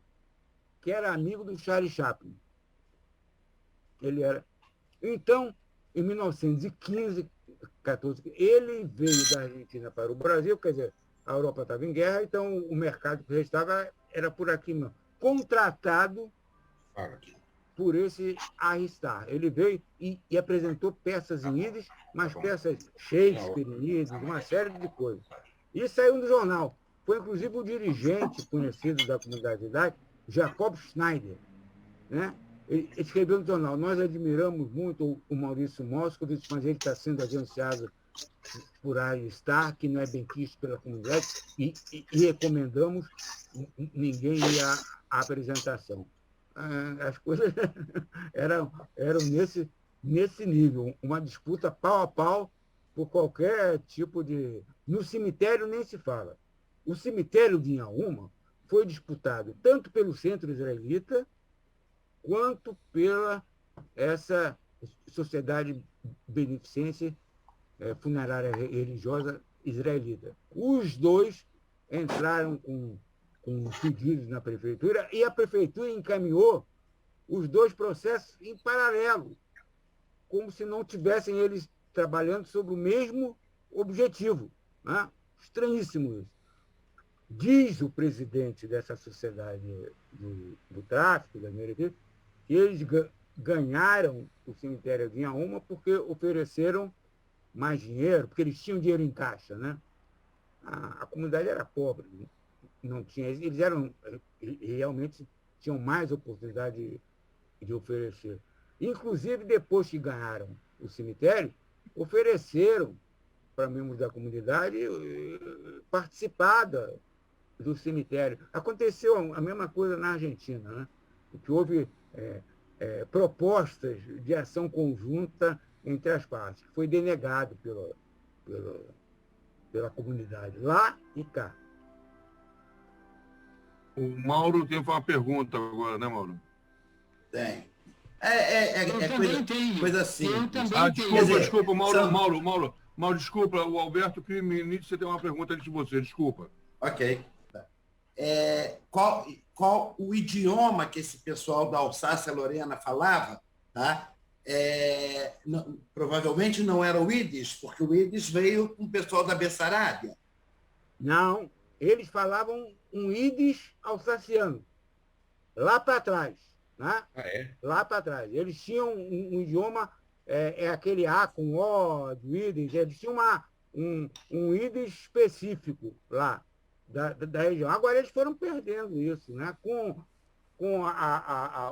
que era amigo do Charlie Chaplin. Ele era. Então, em 1915, 14, ele veio da Argentina para o Brasil, quer dizer, a Europa estava em guerra, então o mercado que restava era por aqui mesmo. Contratado por esse Arristar. Ele veio e apresentou peças em ídis, mas peças Shakespeare em ídis, uma série de coisas. E saiu no jornal. Foi, inclusive, o dirigente conhecido da comunidade judaica, Jacob Schneider, né? Ele escreveu no jornal: nós admiramos muito o Maurício Moscovitch, mas ele está sendo agenciado por Arristar, que não é bem quisto pela comunidade, e recomendamos ninguém ir à apresentação. As coisas eram nesse nível, uma disputa pau a pau por qualquer tipo de... No cemitério nem se fala. O cemitério de Inhaúma foi disputado tanto pelo centro israelita quanto pela essa sociedade beneficente funerária religiosa israelita. Os dois entraram com pedidos na prefeitura e a prefeitura encaminhou os dois processos em paralelo, como se não tivessem eles trabalhando sobre o mesmo objetivo. Né? Estranhíssimo isso. Diz o presidente dessa sociedade do tráfico, da Americana, que eles ganharam o cemitério de Inhaúma porque ofereceram mais dinheiro, porque eles tinham dinheiro em caixa. Né? A comunidade era pobre, não tinha, eles realmente tinham mais oportunidade de oferecer. Inclusive, depois que ganharam o cemitério, ofereceram para membros da comunidade participar do cemitério. Aconteceu a mesma coisa na Argentina, né? Que houve propostas de ação conjunta entre as partes, que foi denegado pela comunidade, lá e cá. O Mauro tem uma pergunta agora, né, Mauro? Tem. Coisa simples. Desculpa, Mauro, desculpa, o Alberto Criminite, você tem uma pergunta antes de você, desculpa. Ok. Qual o idioma que esse pessoal da Alsácia-Lorena falava tá? Provavelmente não era o Yiddish, porque o Yiddish veio com o pessoal da Bessarábia. Não, eles falavam um Yiddish alsaciano, lá para trás. Né? Lá para trás. Eles tinham um idioma, aquele A com O do Yiddish, eles tinham um Yiddish específico lá da região. Agora eles foram perdendo isso, né? Com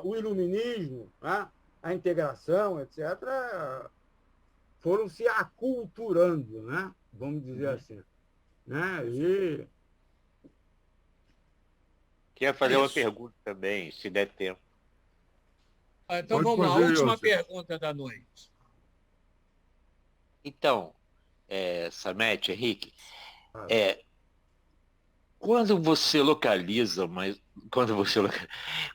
o iluminismo, né? A integração, etc., foram se aculturando, né? Vamos dizer assim. Né? E... Queria fazer uma pergunta também, se der tempo. Então vamos lá, a última pergunta da noite. Então, Samete, Henrique, quando você localiza,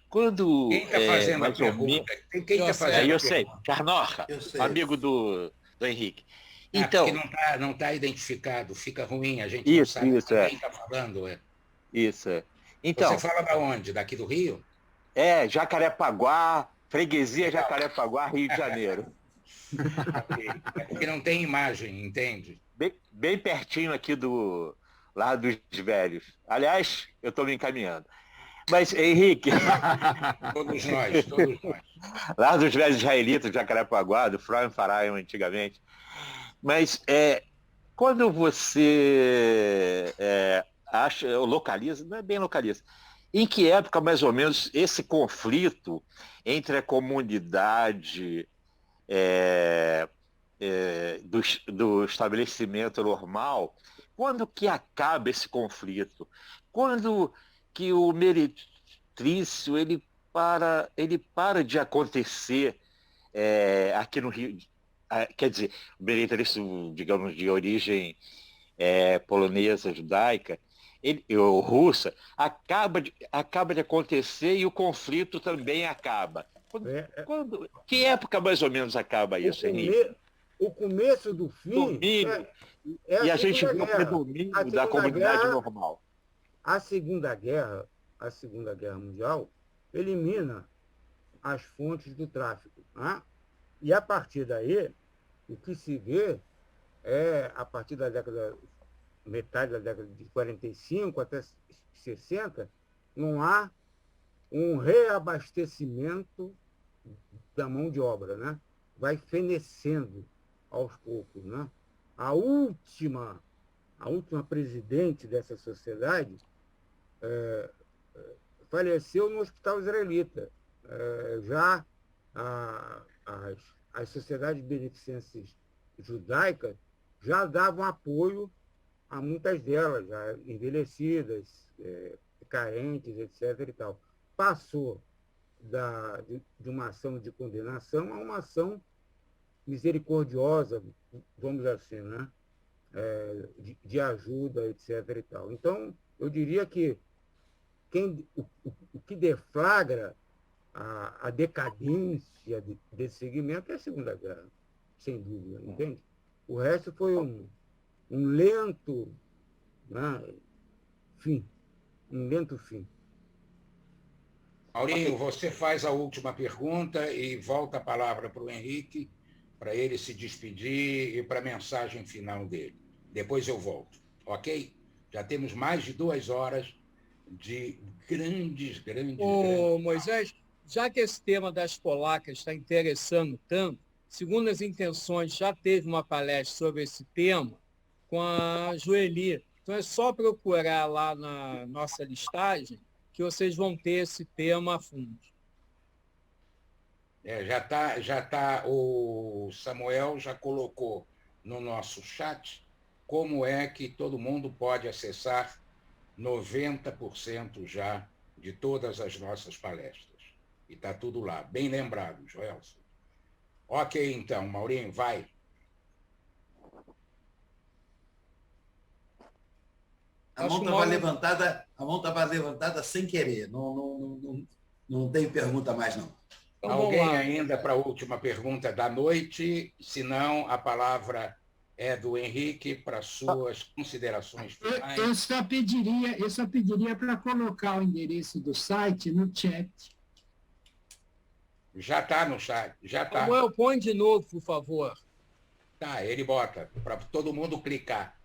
quando quem está fazendo a pergunta? Quem está fazendo a pergunta? Eu sei, Carnocha, amigo do Henrique. Então, porque não tá identificado, fica ruim, a gente não sabe quem está falando. Isso, é. Então, você fala da onde? Daqui do Rio? Jacarepaguá, freguesia Jacarepaguá, Rio de Janeiro. É porque não tem imagem, entende? Bem pertinho aqui do Lar dos Velhos. Aliás, eu estou me encaminhando. Mas, Henrique... Todos nós. Lar dos Velhos Israelitas, Jacarepaguá, do Freud Faraon, antigamente. Mas quando você localiza, não é bem localiza, em que época, mais ou menos, esse conflito entre a comunidade do estabelecimento normal, quando que acaba esse conflito? Quando que o meretrício ele para de acontecer aqui no Rio? Quer dizer, o meretrício, digamos, de origem polonesa, judaica, ou russa, acaba de acontecer e o conflito também acaba. Que época mais ou menos acaba isso, Henrique? O começo do fim e a gente vê o predomínio da comunidade normal. A Segunda Guerra Mundial elimina as fontes do tráfico. Né? E a partir daí, o que se vê a partir da metade da década de 45 até 60, não há um reabastecimento da mão de obra, né? Vai fenecendo aos poucos, né? A última presidente dessa sociedade faleceu no Hospital Israelita. Já as sociedades beneficentes judaicas já davam apoio a muitas delas, já envelhecidas, carentes, etc. e tal. Passou de uma ação de condenação a uma ação misericordiosa, vamos dizer assim, né? De ajuda, etc. e tal. Então, eu diria que o que deflagra a decadência desse segmento é a Segunda Guerra, sem dúvida, entende? O resto foi um lento, né, fim. Um lento fim. Maurinho, você faz a última pergunta e volta a palavra para o Henrique, para ele se despedir e para a mensagem final dele. Depois eu volto, ok? Já temos mais de 2 horas de grandes... Moisés, já que esse tema das polacas está interessando tanto, segundo as intenções, já teve uma palestra sobre esse tema com a Joeli. Então é só procurar lá na nossa listagem que vocês vão ter esse tema a fundo. Já tá, o Samuel já colocou no nosso chat como é que todo mundo pode acessar 90% já de todas as nossas palestras. E está tudo lá. Bem lembrado, Joelson. Ok, então, Maurinho, vai. A mão estava levantada sem querer. Não tem pergunta mais, não. Então, alguém ainda para a última pergunta da noite? Se não, a palavra é do Henrique para suas considerações finais. Eu só pediria para colocar o endereço do site no chat. Já está no chat, já está. Samuel, põe de novo, por favor. Tá, ele bota para todo mundo clicar.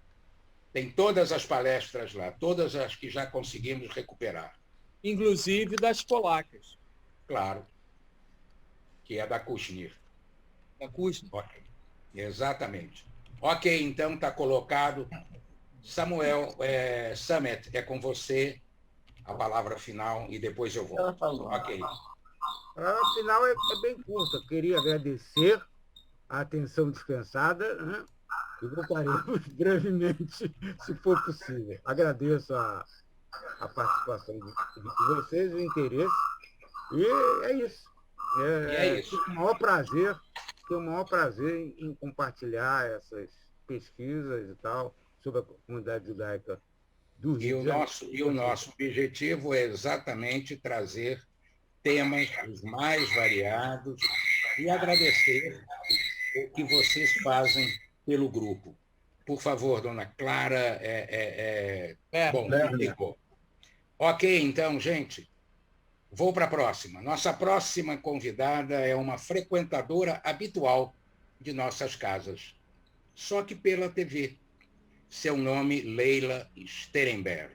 Tem todas as palestras lá, todas as que já conseguimos recuperar. Inclusive das polacas. Claro. Que é da Kushner. Da Kushner. Ok. Exatamente. Ok, então está colocado. Samuel, Samet, é com você a palavra final e depois eu volto. Ok. A palavra final é bem curta. Queria agradecer a atenção dispensada, né? E voltaremos brevemente, se for possível. Agradeço a participação de vocês, o interesse. E é isso. É isso. Tenho o maior prazer em compartilhar essas pesquisas e tal sobre a comunidade judaica do Rio de Janeiro. E o nosso objetivo é exatamente trazer temas os mais variados e agradecer o que vocês fazem pelo grupo. Por favor, dona Clara. Bom, ficou. Ok, então, gente. Vou para a próxima. Nossa próxima convidada é uma frequentadora habitual de nossas casas, só que pela TV. Seu nome, Leila Sterenberg,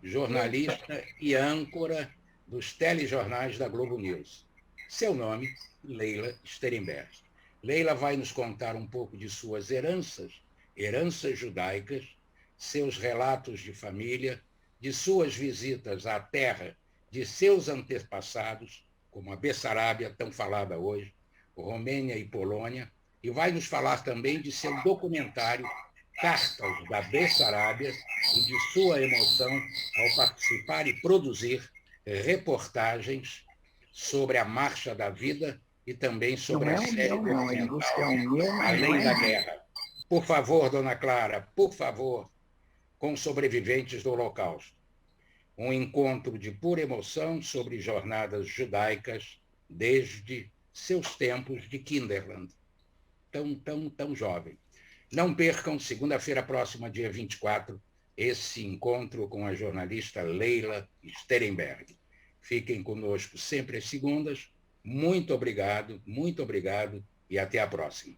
jornalista e âncora dos telejornais da Globo News. Seu nome, Leila Sterenberg. Leila vai nos contar um pouco de suas heranças judaicas, seus relatos de família, de suas visitas à terra de seus antepassados, como a Bessarábia, tão falada hoje, Romênia e Polônia, e vai nos falar também de seu documentário Cartas da Bessarábia e de sua emoção ao participar e produzir reportagens sobre a marcha da vida e também sobre a série documental Além da Guerra. Por favor, dona Clara, por favor, com sobreviventes do Holocausto. Um encontro de pura emoção sobre jornadas judaicas desde seus tempos de Kinderland. Tão jovem. Não percam, segunda-feira próxima, dia 24, esse encontro com a jornalista Leila Sterenberg. Fiquem conosco sempre às segundas. Muito obrigado e até a próxima.